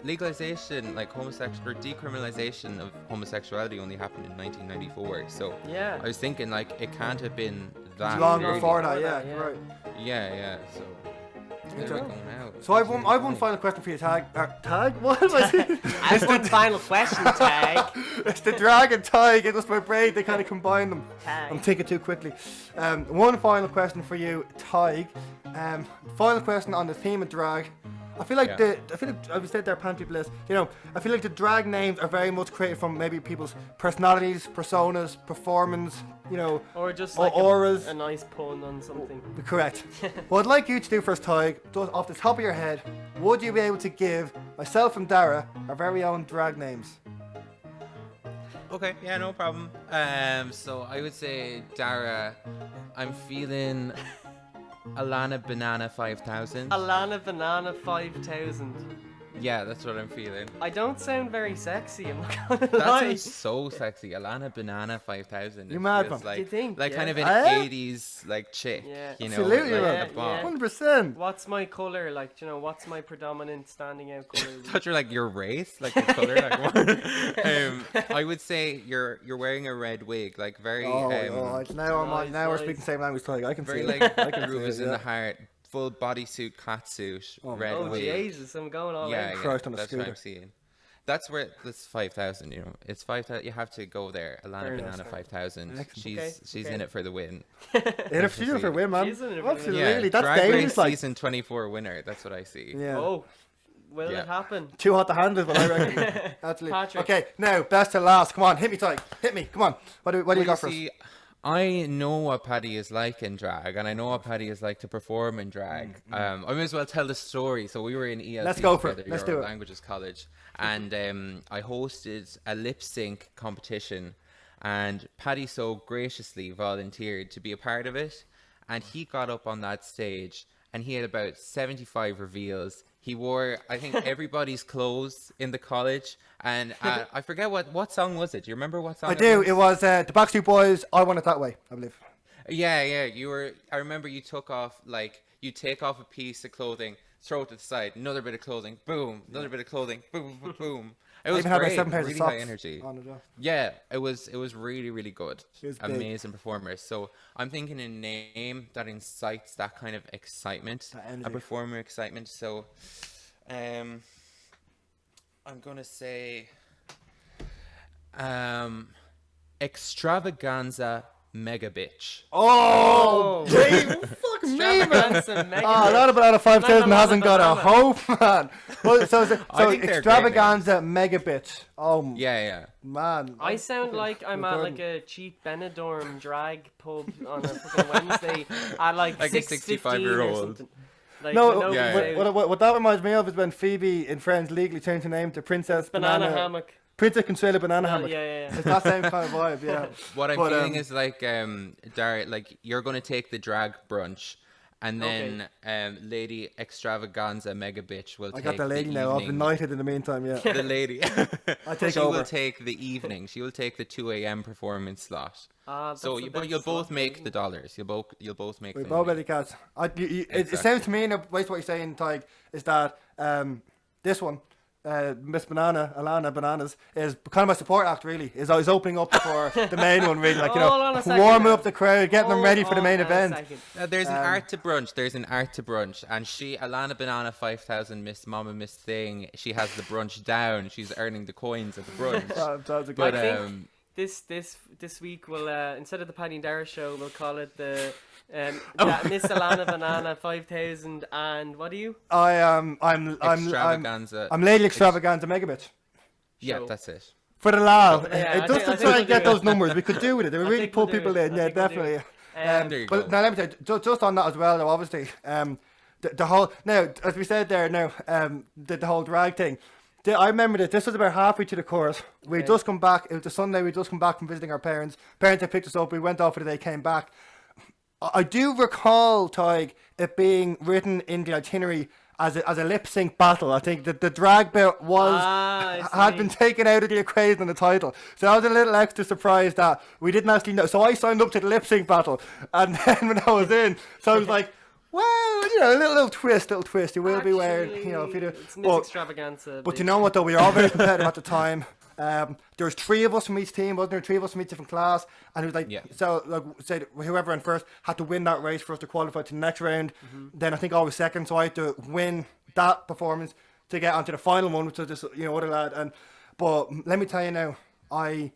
legalization, like homosexual or decriminalization of homosexuality only happened in 1994. So Yeah. I was thinking like it can't have been that Long early. before that, Before yeah, that, yeah. right. Yeah. So there we Okay. go now. So I've one final question for you, Tag. Tag? What am I saying? I have one final question, Tag. It's the drag and Tag. It was my brain. They kind of combined them. Tag. I'm thinking too quickly. One final question for you, Tag. Final question on the theme of drag. I feel like I've said there, pan people is, I feel like the drag names are very much created from maybe people's personalities, personas, performance, Or just or like auras. a nice pun on something. Correct. What I'd like you to do first, Tig, just off the top of your head, would you be able to give myself and Darragh our very own drag names? Okay, yeah, no problem. So I would say Darragh, I'm feeling Alana Banana 5000. Alana Banana 5000. Yeah, that's what I'm feeling. I don't sound very sexy, I'm not gonna That lie. sounds so sexy. Alana Banana 5000. You It mad, feels man? like, Do you think? like kind Yeah. of an Eh? 80s like chick, Yeah. Absolutely, like man. at the bar. Yeah. 100%. What's my colour? Like, what's my predominant standing out colour? Thought you're like your race, like the color, like what? I would say you're wearing a red wig, like very Now we're Nice. speaking the same language, Tig. I can very see like it. I can see groove is it, in yeah. the heart, full bodysuit, catsuit, red Oh, wig. Jesus, I'm going all Yeah, out. Christ on a that's what I'm scooter. seeing. That's where that's 5,000. It's 5,000. You have to go there. Alana Fair enough, Banana fair 5,000. Excellent. She's Okay. in it for the win. And if she's in for a win, man. She's in it for the win. Absolutely. That's Drag Race dangerous. Like, season 24 winner. That's what I see. yeah. Oh, will Yeah. it happen? Too hot to handle, but I reckon. Absolutely. Patrick. Okay, now, best to last. Come on, hit me, Tig. Hit me. Come on. What do you got for us? See, I know what Paddy is like in drag, and I know what Paddy is like to perform in drag. I may as well tell the story. So we were in ELT Let's go for it. together, Let's Euro do it. Languages College, and I hosted a lip sync competition, and Paddy so graciously volunteered to be a part of it, and he got up on that stage, and he had about 75 reveals. He wore, I think, everybody's clothes in the college, and I forget what song was it. Do you remember what song? I do. was? It was the Backstreet Boys, I Want It That Way, I believe. Yeah, you were. I remember you took off you take off a piece of clothing, throw it to the side, another bit of clothing, boom, another bit of clothing, boom, boom, boom. It I was even had my great, 7 pairs really of high socks energy. on as well. Yeah, it was really really good. She was big. Amazing performers. So I'm thinking a name that incites that kind of excitement, That energy. a performer excitement. So, I'm gonna say, extravaganza mega bitch. Oh, Jay, fuck me, man. Extravaganza mega Oh, that about a 5,000 Banana, hasn't got a banana. hope, man. Well, so I think they're extravaganza mega bitch. Oh, Yeah. man. I sound like I'm at like a cheap Benidorm drag pub on a fucking Wednesday at like Like a 6:15 or 65-year-old. something. Like, No, with nobody's Yeah. out. what that reminds me of is when Phoebe in Friends legally changed her name to Princess Banana hammock. Princess Consuela Banana Hammock. Yeah. It's that same kind of vibe, yeah. What I'm But, feeling is like, Darragh, like you're gonna take the drag brunch, and then Lady Extravaganza Mega Bitch will I take got the lady now. I've been evening. knighted in the meantime, yeah. The lady. I take she over. will take the evening. She will take the 2 a.m. performance slot. So, but you'll both make the dollars. You'll both make. We the both money. belly cats. It Exactly. sounds to me, in a way, what you're saying, Tig, is that this one, Miss Banana, Alana Bananas, is kind of my support act, really. Is always opening up for the main one, really. Like, Hold on a second warming now. up the crowd, getting them ready for the main event. There's an art to brunch. There's an art to brunch, and Alana Banana 5000, Miss Mama Miss Thing. She has the brunch down. She's earning the coins at the brunch. That's a But good. I think this week we'll instead of the Paddy and Darragh show, we'll call it the Miss Alana Banana 5000 and what are you? I'm Extravaganza. I'm Lady Extravaganza Megabit. Yeah, show. that's it. For the laugh. Yeah, Just to I think try we'll and get do it. those numbers. We could do with it. They would I really think pull we'll do people it. in. I Yeah, think we'll do definitely. it. There you but go. now let me say, just on that as well, though, obviously, the whole, now, as we said there, now, the whole drag thing. I remember that this was about halfway to the course. We had just come back. It was the Sunday. We just come back from visiting our parents. Parents had picked us up. We went off for the day, came back. I do recall, Tig, it being written in the itinerary as a lip sync battle. I think that the drag bit had been taken out of the equation in the title. So I was a little extra surprised that we didn't actually know. So I signed up to the lip sync battle, and then when I was in, so I was like, well, you know, a little twist. You will be wearing, you know, if you do. It's Miss Extravaganza. But you know what, though? We were all very competitive at the time. There was 3 of us from each team, wasn't there? 3 of us from each different class. And it was like, so, like, say, whoever went first had to win that race for us to qualify to the next round. Then I think I was second, so I had to win that performance to get onto the final one, which was this, you know, other lad. But let me tell you now, I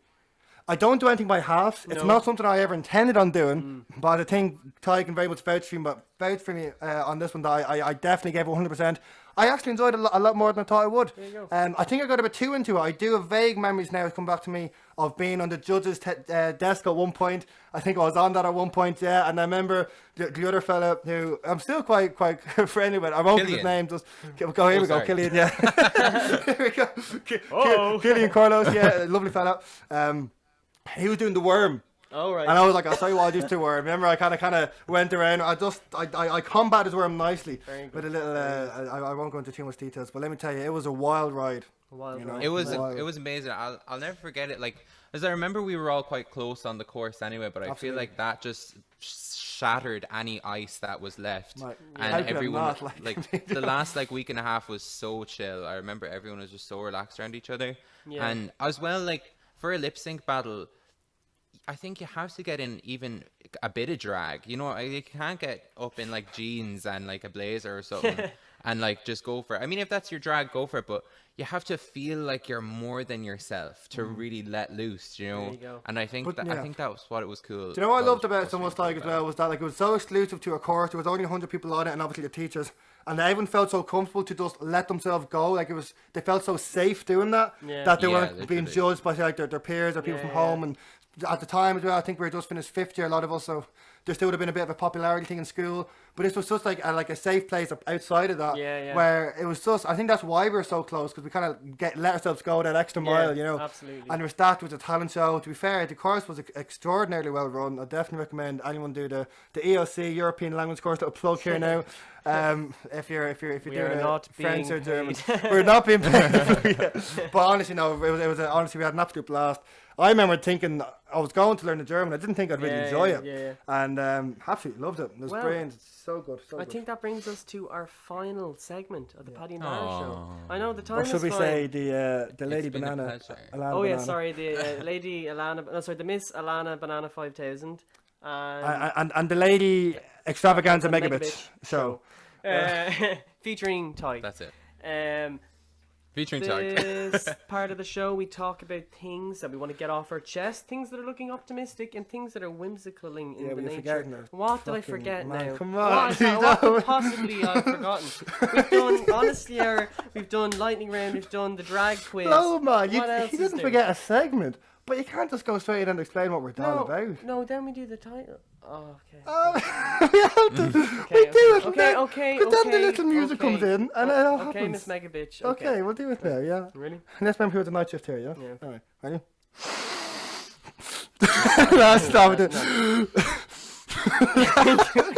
don't do anything by halves. It's not something I ever intended on doing, but I think Ty can very much vouch for me on this one. That I definitely gave it 100%. I actually enjoyed it a lot more than I thought I would. There you go. I think I got a bit too into it. I do have vague memories now come back to me of being on the judge's desk at one point. I think I was on that at one point, yeah. And I remember the other fella who I'm still quite friendly with. I won't give his name. Just go. Here we go, Killian. Yeah. Here we go. Killian Carlos. Yeah, lovely fella. He was doing the worm. Oh, right. And I was like, I'll tell you what I used to worm. Remember, I kind of went around. I combated his worm nicely with a little. I won't go into too much details, but let me tell you, it was a wild ride. It was amazing. I'll never forget it. Like, as I remember, we were all quite close on the course anyway. But I feel like that just shattered any ice that was left, and everyone like the last week and a half was so chill. I remember everyone was just so relaxed around each other, and as well, like, for a lip sync battle, I think you have to get in even a bit of drag. You know, you can't get up in like jeans and like a blazer or something and like just go for it. I mean, if that's your drag, go for it. But you have to feel like you're more than yourself to really let loose, you know. There you go. And I think I think that was what it was cool. Do you know what I loved about it so much, like, as well, was that like it was so exclusive to a course. There was only 100 people on it, and obviously the teachers. And everyone felt so comfortable to just let themselves go. Like, they felt so safe doing that, that they weren't being judged by like their peers or people from home. And at the time as well, I think we were just finished 5th year, a lot of us, so there still would have been a bit of a popularity thing in school. But this was just like a safe place outside of that, where it was just, I think that's why we were so close, because we kind of let ourselves go that extra mile, you know. Absolutely. And we started with a talent show. To be fair, the course was extraordinarily well run. I definitely recommend anyone do the ELC European Language course. Little plug here now. If you're doing French or German, we're not being paid. But honestly, no, it was honestly, we had an absolute blast. I remember thinking I was going to learn the German. I didn't think I'd really enjoy it, and absolutely loved it. It was brilliant. It's so good. I think that brings us to our final segment of the Paddy and Darragh show. I know the time. Or should we say the Lady Banana? Sorry, the Lady Alana. No, sorry, the Miss Alana Banana 5000. And the Lady Extravaganza Megabitch show. Featuring Ty. That's it. Featuring Ty. This part of the show, we talk about things that we want to get off our chest, things that are looking optimistic, and things that are whimsicaling in the nature. What did I forget now? Come on. What could possibly I've forgotten? We've done, honestly, we've done lightning round, we've done the drag quiz. No, man, you didn't forget a segment. But you can't just go straight in and explain what we're all about. No, then we do the title. Oh, okay. We have to. We do it. Okay. But then the little music comes in, and it all happens. Okay, Miss Megabitch. Okay, we'll do it now, yeah. Really? Let's remember who the night shift here, yeah? Yeah. Alright, ready? Stop it.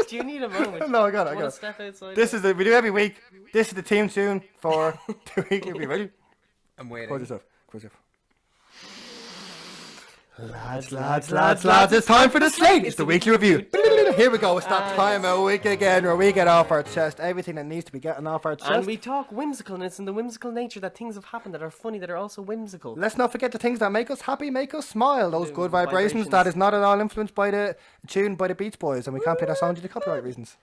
Do you need a moment? No, I got it. Step outside. This is we do every week. This is the theme tune for the weekly review. Ready? I'm waiting. Close yourself. Lads, it's time for the slate. It's the weekly review. Here we go. It's that time of week again where we get off our chest everything that needs to be getting off our chest. And we talk whimsicalness and the whimsical nature that things have happened that are funny, that are also whimsical. Let's not forget the things that make us happy, make us smile. Those good vibrations that is not at all influenced by the tune by the Beach Boys. And we can't play that song due to copyright reasons.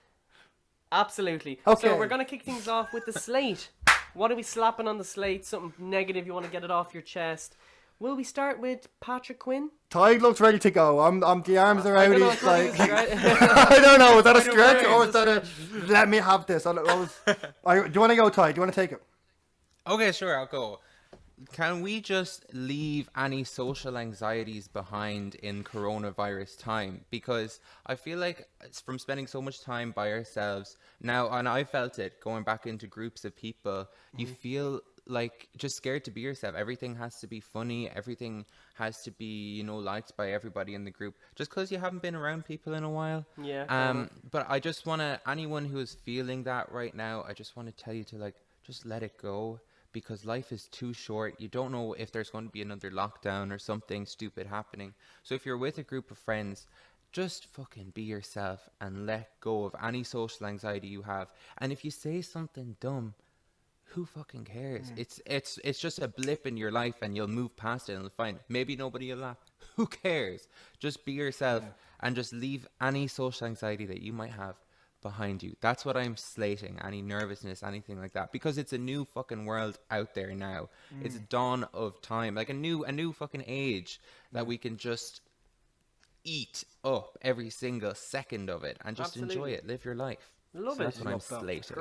Absolutely. Okay. So we're going to kick things off with the slate. What are we slapping on the slate? Something negative you want to get it off your chest. Will we start with Patrick Quinn? Tadhg looks ready to go. The arms are out. He's like, I don't know. Is that a stretch or is that a let me have this? Do you want to go, Tadhg? Do you want to take it? Okay, sure, I'll go. can we just leave any social anxieties behind in coronavirus time? Because I feel like it's from spending so much time by ourselves now, and I felt it going back into groups of people, you feel like just scared to be yourself. Everything has to be funny. Everything has to be, you know, liked by everybody in the group just because you haven't been around people in a while. Yeah. But I just want to, anyone who is feeling that right now, I just want to tell you to like, just let it go, because life is too short. You don't know if there's going to be another lockdown or something stupid happening. So if you're with a group of friends, just fucking be yourself and let go of any social anxiety you have. And if you say something dumb, who fucking cares? It's just a blip in your life, and you'll move past it and it'll fine. Maybe nobody will laugh. Who cares? Just be yourself and just leave any social anxiety that you might have behind you. That's what I'm slating. Any nervousness, anything like that, because it's a new fucking world out there now. It's a dawn of time, like a new fucking age that we can just eat up every single second of it and just enjoy it. Live your life. Love it. That's what I'm slating.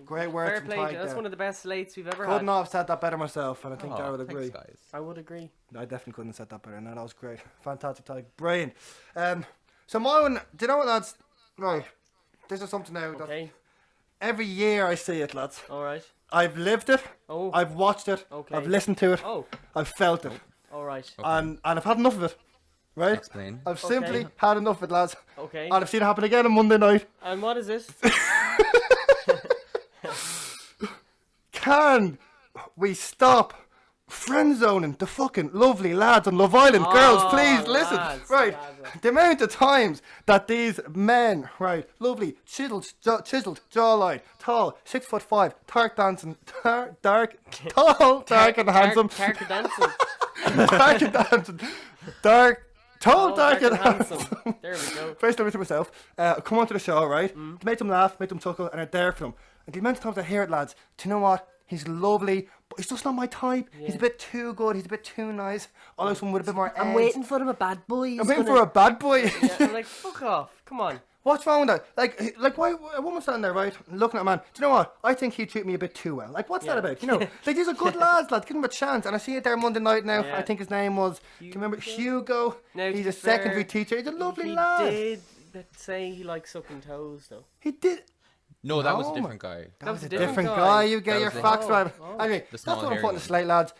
Great words Fair from play. Tadhg That's there. one of the best slates we've ever Couldn't had. have said that better myself, and I think Darragh would agree. Thanks, guys. I would agree. I definitely couldn't have said that better. No, that was great. Fantastic, Tadhg. Brilliant. So my one, do you know what, lads? Right, this is something now that every year I see it, lads. All right. I've lived it. Oh. I've watched it. Okay. I've listened to it. Oh. I've felt it. All right. Okay. And I've had enough of it. Right? Explain. I've simply had enough of it, lads. Okay. And I've seen it happen again on Monday night. And what is this? Can we stop friend zoning the fucking lovely lads on Love Island? Girls, please listen. Right. The amount of times that these men, right, lovely, chiseled jawline, tall, 6'5", dark dancing, dark, tall, dark and handsome. Dark dancing. Dark and dancing. Dark. Tall, dark and handsome. There we go. First time to myself, come onto the show, right? Make them laugh, make them chuckle, and I'm there for them. And the amount of times I hear it, lads, do you know what? He's lovely, but he's just not my type. Yeah. He's a bit too good. He's a bit too nice. I like someone with a bit more edge. I'm waiting for him, a bad boy. I'm waiting for a bad boy. Yeah, I'm like, fuck off. Come on. What's wrong with that? Like, why a woman standing there, right, looking at a man? Do you know what? I think he treat me a bit too well. Like, what's that about? You know, like, these are good lads, lad. Give him a chance. And I see it there Monday night now. I think his name was. Do you remember Hugo? Now, he's a secondary teacher. He's a lovely lad. He did say he likes sucking toes, though. He did. No, that was a different guy. That was a different guy. You get your facts right. Anyway, that's what I'm putting the slate, lads.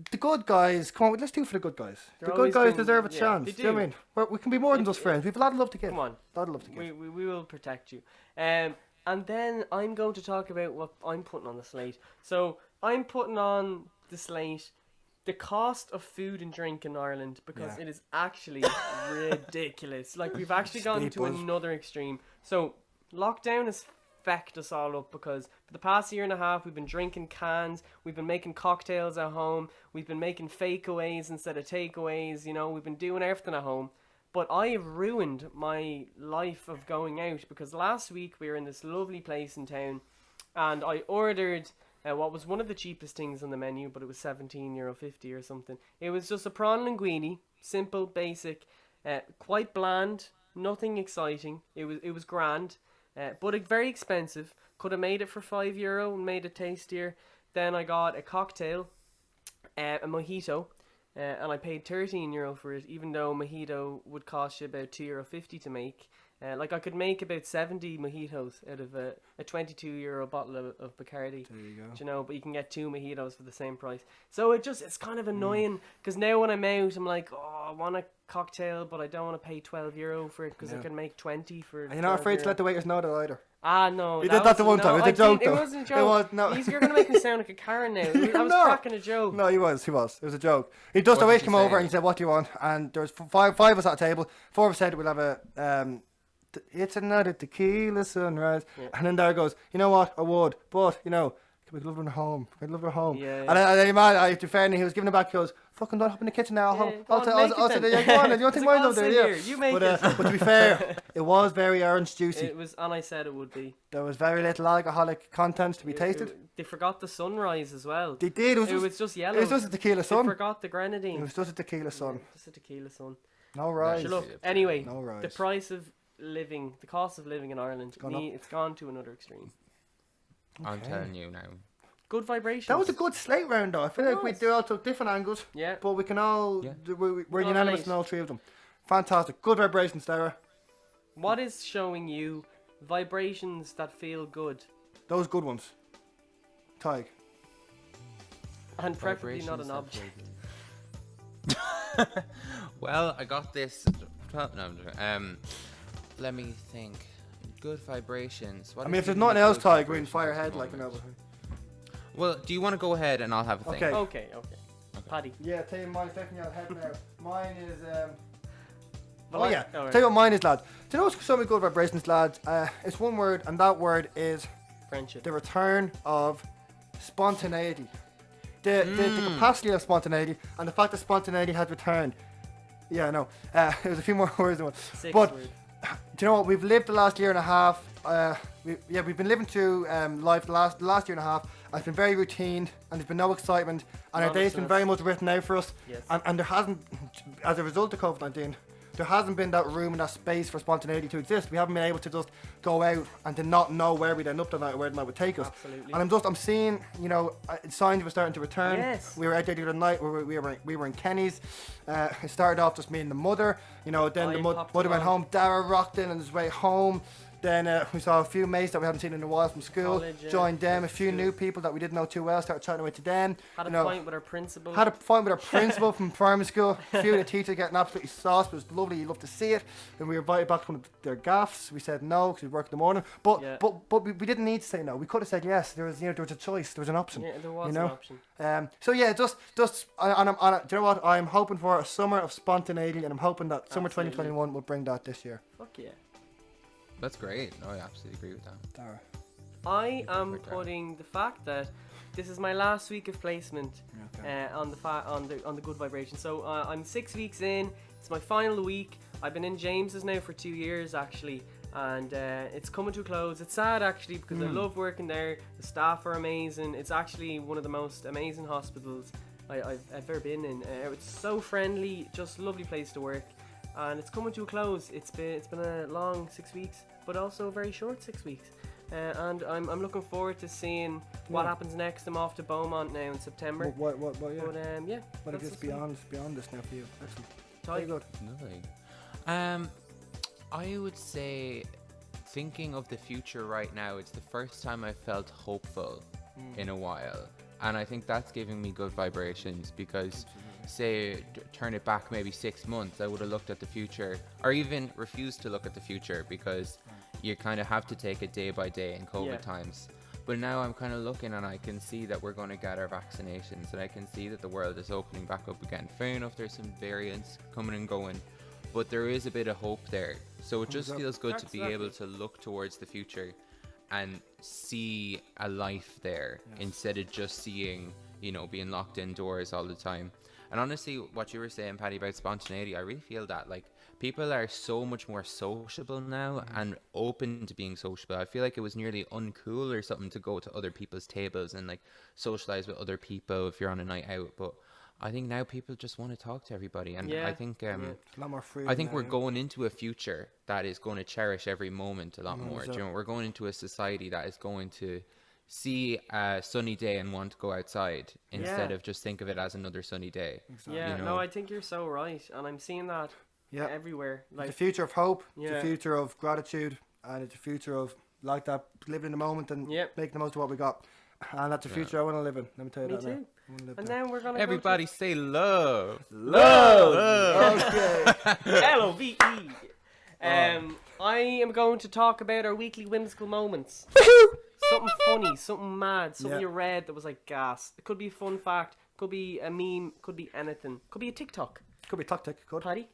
The good guys, come on, let's do it for the good guys. The good guys deserve a chance. Do you know what I mean? We can be more than just friends. We have a lot of love to give. Come on. A lot of love to give. We will protect you. And then I'm going to talk about what I'm putting on the slate. So I'm putting on the slate the cost of food and drink in Ireland, because it is actually ridiculous. Like, we've actually gone to another extreme. So lockdown has fecked us all up, because for the past year and a half we've been drinking cans, we've been making cocktails at home, we've been making fakeaways instead of takeaways, you know, we've been doing everything at home. But I have ruined my life of going out, because last week we were in this lovely place in town and I ordered what was one of the cheapest things on the menu, but it was €17.50 or something. It was just a prawn linguine, simple, basic, quite bland, nothing exciting. It was grand. But very expensive. Could have made it for €5 and made it tastier. Then I got a cocktail, a mojito, and I paid €13 for it, even though a mojito would cost you about €2.50 to make. Like, I could make about 70 mojitos out of a €22 bottle of Bacardi. There you go. You know, but you can get 2 mojitos for the same price. So it's kind of annoying, because now when I'm out, I'm like, oh, I want a cocktail, but I don't want to pay €12 for it, because I can make 20 for. And you're not afraid to let the waiters know that either. No. You did that the one time. It was a joke, though. It wasn't a joke. You're going to make me sound like a Karen now. I was cracking a joke. No, he was. It was a joke. He just always came over and he said, "What do you want?" And there was five of us at a table. 4 of us said we'll have a it's another tequila sunrise. Yeah. And then there goes, you know what, I would, but, you know, we'd love her home. We'd love her home. Yeah. And I man, to fairness, he was giving it back. He goes, fucking don't hop in the kitchen now. I'll go on. You don't think mine's over there? Yeah. You make it. But to be fair, it was very orange juicy. It was, and I said it would be. There was very little alcoholic content to be tasted. They forgot the sunrise as well. They did. It was just yellow. It was just a tequila sun. They forgot the grenadine. It was just a tequila sun. Just a tequila sun. No rise. Anyway, no rise. The price of living, the cost of living in Ireland, it's gone to another extreme. I'm telling you now. Good vibrations. That was a good slate round, though. I feel like we all took different angles. Yeah. But we can all... Yeah. We're unanimous in all three of them. Fantastic. Good vibrations, Darragh. What is showing you vibrations that feel good? Those good ones. Tig. And preferably not an object. Well, I got this. No, let me think. Good vibrations. I mean, if there's nothing else, Tig, we can fire ahead like another. Well, do you want to go ahead and I'll have a think? Okay. Paddy. Yeah, tell you mine's definitely on head now. Mine is Right. Tell you what mine is, lads. Do you know what's so many good vibrations, lads? It's one word, and that word is Friendship. the return of spontaneity. The capacity of spontaneity, and the fact that spontaneity has returned. Yeah, I know. There's a few more words than one. But Word. do you know what? We've lived the last year and a half. We've been living through life the last year and a half. And it's been very routine, and there's been no excitement, and our day's been very much written out for us. Yes. And there hasn't, as a result of COVID-19, there hasn't been that room and that space for spontaneity to exist. We haven't been able to just go out and to not know where we'd end up tonight or where the night would take us. Absolutely. And I'm seeing, signs were starting to return. Yes. We were out there the other night. We were in Kenny's. It started off just me and the mother. Then the mother went home. Darragh rocked in on his way home. Then we saw a few mates that we haven't seen in a while from school. College, yeah. Joined them. A few new people that we didn't know too well. Started chatting away to them. Had a fight with our principal. Had a fight with our principal from primary school. A few of the teachers getting absolutely sauced. It was lovely. You love to see it. Then we were invited back to one of their gaffs. We said no because we worked in the morning. But we didn't need to say no. We could have said yes. There was there was a choice. There was an option. Yeah, there was an option. So yeah, do you know what? I'm hoping for a summer of spontaneity, and I'm hoping that summer 2021 will bring that this year. Fuck yeah. That's great. No, I absolutely agree with that. Darragh. I am putting the fact that this is my last week of placement on the good vibration. So I'm 6 weeks in. It's my final week. I've been in James's now for 2 years actually, and it's coming to a close. It's sad actually because I love working there. The staff are amazing. It's actually one of the most amazing hospitals I've ever been in. It's so friendly, just a lovely place to work. And it's coming to a close. It's been a long 6 weeks, but also a very short 6 weeks. And I'm looking forward to seeing what happens next. I'm off to Beaumont now in September. What yeah. But yeah. What is beyond this now for you? Excellent. Very good. Lovely. I would say, thinking of the future right now, it's the first time I felt hopeful in a while. And I think that's giving me good vibrations because... say turn it back maybe 6 months, I would have looked at the future or even refused to look at the future because you kind of have to take it day by day in COVID times. But now I'm kind of looking and I can see that we're going to get our vaccinations and I can see that the world is opening back up again. Fair enough, there's some variants coming and going, but there is a bit of hope there. So it just feels good to be able to look towards the future and see a life there instead of just seeing, being locked indoors all the time. And honestly, what you were saying, Paddy, about spontaneity, I really feel that, people are so much more sociable now and open to being sociable. I feel like it was nearly uncool or something to go to other people's tables and, socialize with other people if you're on a night out. But I think now people just want to talk to everybody. And I think a lot more free. I think we're going into a future that is going to cherish every moment a lot more. We're going into a society that is going to... see a sunny day and want to go outside instead of just think of it as another sunny day. Exactly. Yeah, no, I think you're so right, and I'm seeing that everywhere. The future of hope, the future of gratitude, and it's a future of living in the moment and making the most of what we got. And that's the future I want to live in. Let me tell you that. Me too. And then we're gonna everybody say love. Okay. LOVE. I am going to talk about our weekly whimsical moments. Something funny, something mad, something you read that was like gas. It could be a fun fact, could be a meme, could be anything. Could be a TikTok. Could be TikTok. Could. Paddy?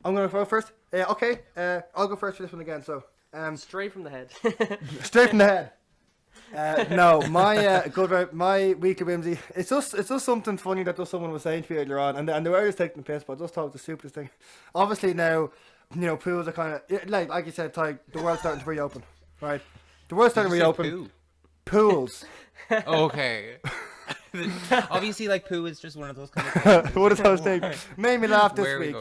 I'm going to go first. Okay, I'll go first for this one again. So, straight from the head. Straight from the head. No, my weekly whimsy. It's just something funny that someone was saying to me earlier on, and the way I was taking the piss, but I just thought it was the stupidest thing. Obviously now, pools are kind of like you said, Ty, the world's starting to reopen, right? The world's starting to reopen. Pools. Okay. Obviously, poo is just one of those kind of things. One of those things. Made me laugh this week,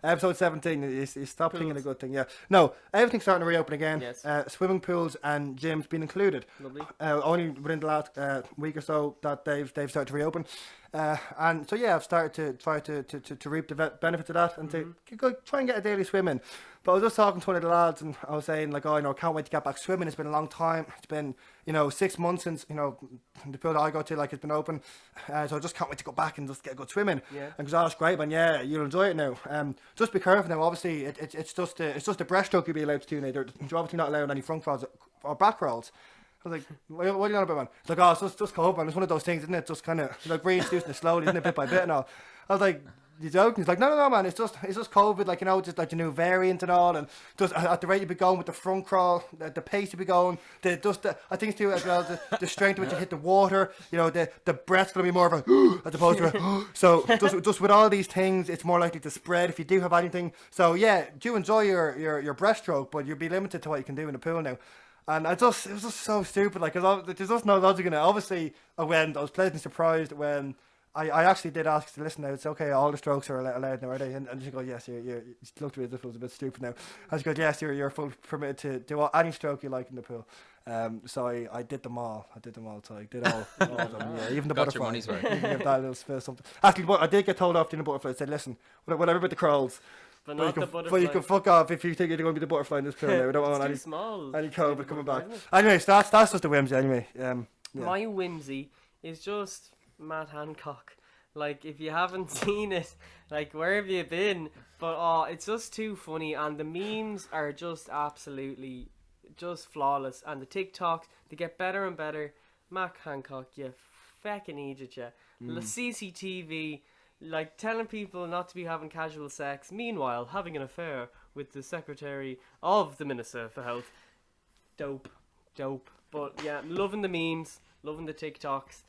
Episode 17. You stop thinking a good thing. Yeah. No, everything's starting to reopen again. Yes. Swimming pools and gyms been included. Lovely. Only within the last week or so that they've started to reopen. And so yeah, I've started to try to reap the benefits of that and to go try and get a daily swim in. But I was just talking to one of the lads and I was saying like, I can't wait to get back swimming. It's been a long time. It's been 6 months since the pool that I go to like it's been open. So I just can't wait to go back and just get a good swimming. Yeah. And because that's great, man. Yeah, you'll enjoy it now. Just be careful now. Obviously, it's just a breaststroke you'll be allowed to do now. You're obviously not allowed any front crawls or back crawls. I was like, what are you on about, man? It's like, it's just cold, man. It's one of those things, isn't it? Just kind of like reintroducing it slowly, isn't it, bit by bit and all. I was like, you joking? He's like, no, man. It's just COVID, like just like the new variant and all, and just at the rate you be going with the front crawl, the pace you be going, I think it's too as well the strength at which you hit the water. The breath's gonna be more of a as opposed to a so just with all these things, it's more likely to spread if you do have anything. So yeah, do enjoy your breaststroke, but you'll be limited to what you can do in the pool now. And it was just so stupid, like, cause there's just no logic in it. Obviously, I was pleasantly surprised when I actually did ask to listen now. It's okay, all the strokes are allowed now, are they? And she goes, yes, you looked at me as if it was a bit stupid now. And she goes, yes, you're fully permitted to do any stroke you like in the pool. So I did them all. So I did all of them. Yeah, even the Got butterfly. your money's worth. You can give that a little spill something. Actually, I did get told off doing the butterfly. I said, listen, whatever about the crawls. But not the butterfly. You can fuck off if you think you're going to be the butterfly in this pool now. We don't want any COVID coming back. Anyways, that's just the whimsy anyway. Yeah. My whimsy is just Matt Hancock. Like, if you haven't seen it, like, where have you been? But it's just too funny, and the memes are just absolutely just flawless, and the TikToks, they get better and better. Matt Hancock, you fucking idiot, yeah. The CCTV, like, telling people not to be having casual sex, meanwhile having an affair with the Secretary of the Minister for Health. Dope. But yeah, loving the memes, loving the TikToks.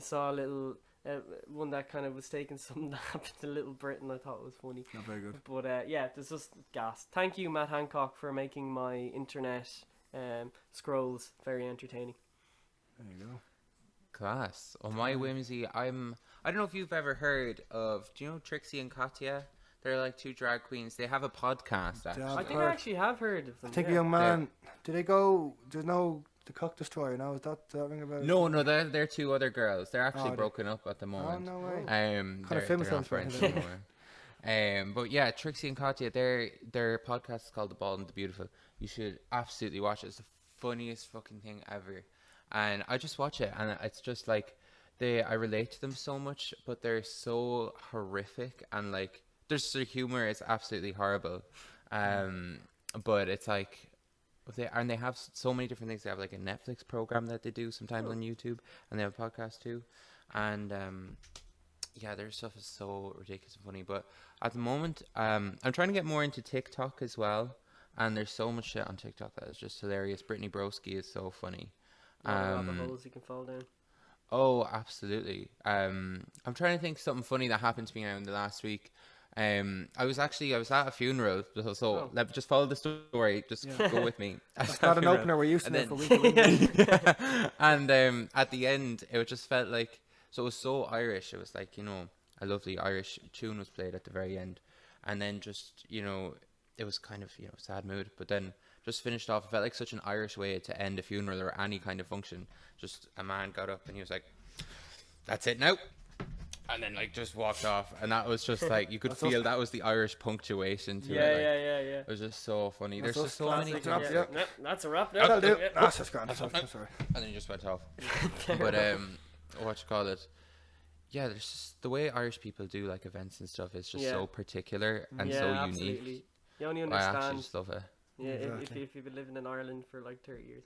Saw a little one that kind of was taking something that happened to Little Britain. I thought it was funny. Not very good. But yeah, there's just gas. Thank you, Matt Hancock, for making my internet scrolls very entertaining. There you go. Class. Oh, my whimsy. I don't know if you've ever heard of. Do you know Trixie and Katya? They're like two drag queens. They have a podcast. Actually. I think I actually have heard of them. I think a young man. Did they go? There's no the Cock Destroyer. No, is that ring about? No, they're two other girls. They're actually broken up at the moment. Oh no way. Kind of famous they're not friends anymore. But yeah, Trixie and Katya, their podcast is called The Bald and the Beautiful. You should absolutely watch it. It's the funniest fucking thing ever. And I just watch it, and it's just like I relate to them so much, but they're so horrific, and like their humor is absolutely horrible. But it's like they have so many different things. They have like a Netflix program that they do sometimes on YouTube, and they have a podcast too. And yeah, their stuff is so ridiculous and funny. But at the moment, I'm trying to get more into TikTok as well. And there's so much shit on TikTok that is just hilarious. Brittany Broski is so funny. Rabbit holes you can fall down. Oh, absolutely. I'm trying to think of something funny that happened to me now in the last week. I was at a funeral, so let me just follow the story. Just go with me. That's not an opener we're used to for week to week. And at the end, it just felt like, so it was so Irish. It was like, a lovely Irish tune was played at the very end, and then just it was kind of sad mood, but then just finished off. It felt like such an Irish way to end a funeral or any kind of function. Just a man got up and he was like, "That's it now," and then like just walked off, and that was just like you could feel that was the Irish punctuation to it. Yeah. It was just so funny. That's There's just so many. That's a wrap. That'll do. That's just grand. Sorry. And then he just went off. But what you call it? Yeah, there's just the way Irish people do like events and stuff is just so particular and so absolutely. unique. You only understand. I actually just love it. Yeah, exactly. if you've been living in Ireland for like 30 years.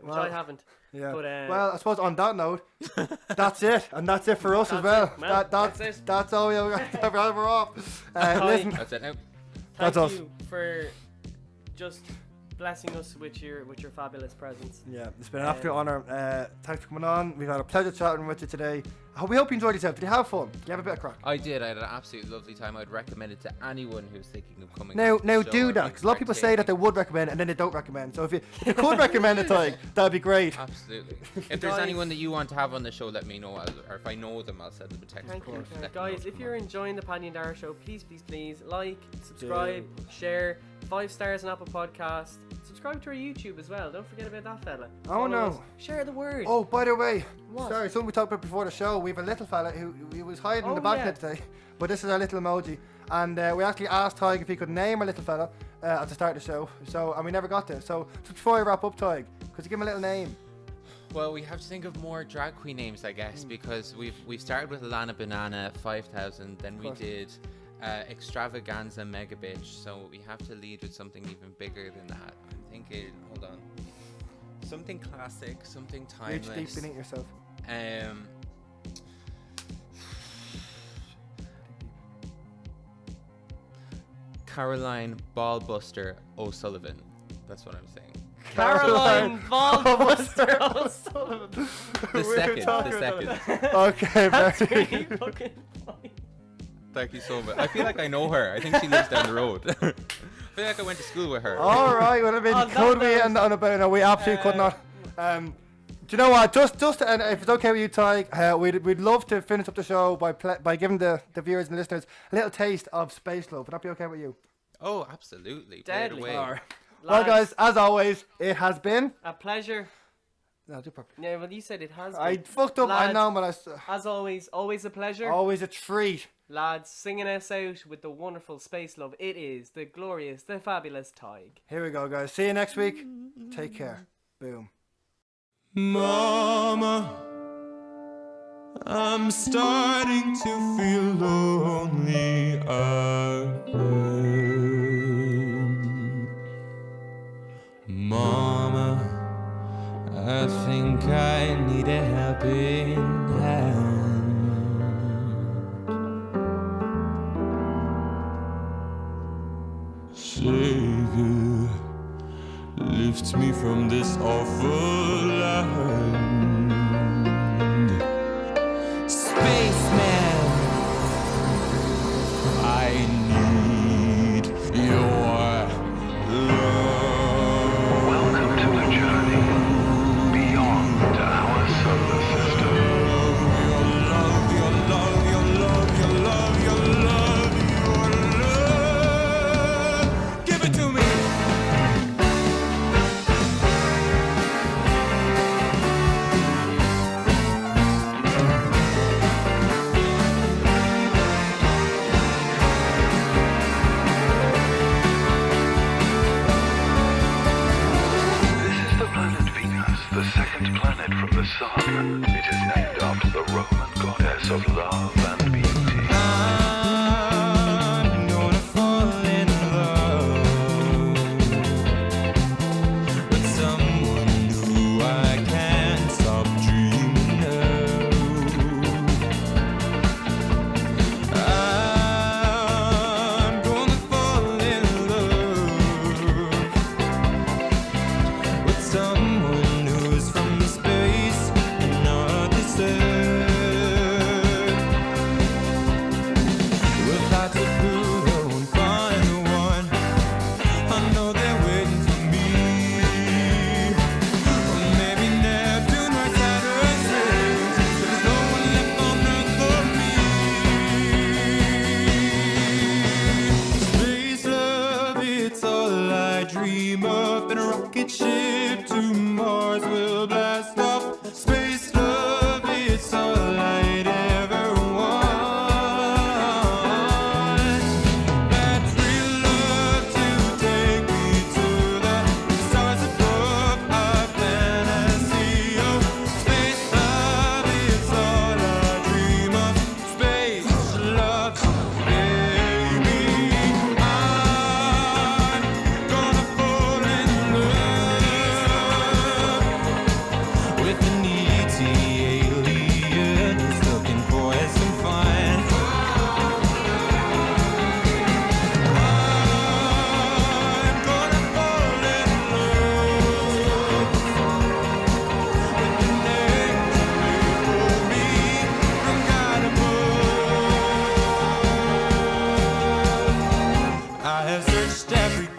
Which I haven't. Yeah. But, well, I suppose on that note, that's it. And that's it for us as well. That's it. That's all we're off. Listen. That's it now. Thank you for just blessing us with your fabulous presence. Yeah, it's been an absolute honour. Thanks for coming on. We've had a pleasure chatting with you today. We hope you enjoyed yourself. Did you have fun? Did you have a bit of crack? I did. I had an absolutely lovely time. I'd recommend it to anyone who's thinking of coming. Now on the do show. that, because a lot of people say that they would recommend and then they don't recommend. So if you could recommend it, Tadhg, that'd be great. Absolutely. If there's anyone that you want to have on the show, let me know. Or if I know them, I'll send them a text. Thank you. Guys, if you're enjoying the Paddy and Darragh show, please like, subscribe, share, 5 stars on Apple Podcasts. Subscribe to our YouTube as well. Don't forget about that fella. Oh no! Us. Share the word. Oh, by the way, what? Sorry, something we talked about before the show. We have a little fella who was hiding in the back there today, but this is our little emoji, and we actually asked Tadhg if he could name our little fella at the start of the show. And we never got there. So just before I wrap up, Tadhg, could you give him a little name? Well, we have to think of more drag queen names, I guess, because we started with Lana Banana, Ft.Tadhg, then we did Extravaganza Mega Bitch, so we have to lead with something even bigger than that. I'm thinking, hold on, something classic, something timeless. Reach deep beneath yourself. Caroline Ballbuster O'Sullivan. That's what I'm saying. Caroline Ballbuster O'Sullivan. The second. Okay, That's very really fucking funny. Thank you so much. I feel like I know her. I think she lives down the road. I feel like I went to school with her. All right, well, I mean, could we end on about? No, we absolutely could not. Do you know what? Just and if it's okay with you, Tadhg, we'd love to finish up the show by giving the viewers and listeners a little taste of Space Love. Would that be okay with you? Oh, absolutely. Deadly. Play it away. Well, guys, as always, it has been a pleasure. No, do properly. Yeah, well, you said it has been. I fucked up. Lads, I know, but as always a pleasure. Always a treat. Lads, singing us out with the wonderful Space Love. It is the glorious, the fabulous Tadhg. Here we go, guys. See you next week. Take care. Boom. Mama, I'm starting to feel lonely again. Mama, I think I need a helping hand. Savior, lift me from this awful land. Spaceman, I need your love. Welcome to the journey beyond our solar system. Your love, your love, your love, your love, your love, your love. Give it to me. The second planet from the sun. It is named after the Roman goddess of love and beauty. I'm gonna fall in love with someone who I can't stop dreaming of. I'm gonna fall in love with someone from the space and not the earth. We'll fly to Pluto and find the one. I know they're waiting for me. Or maybe Neptune or Saturn says there's no one left on Earth for me. Space love, it's all I dream of. In a rocket ship to Mars will blast off. Space love, it's all I'd ever want. That real love to take me to the stars above our fantasy. Oh, space love, it's all I dream of. Space love, baby. I'm gonna fall in love with the need I have searched every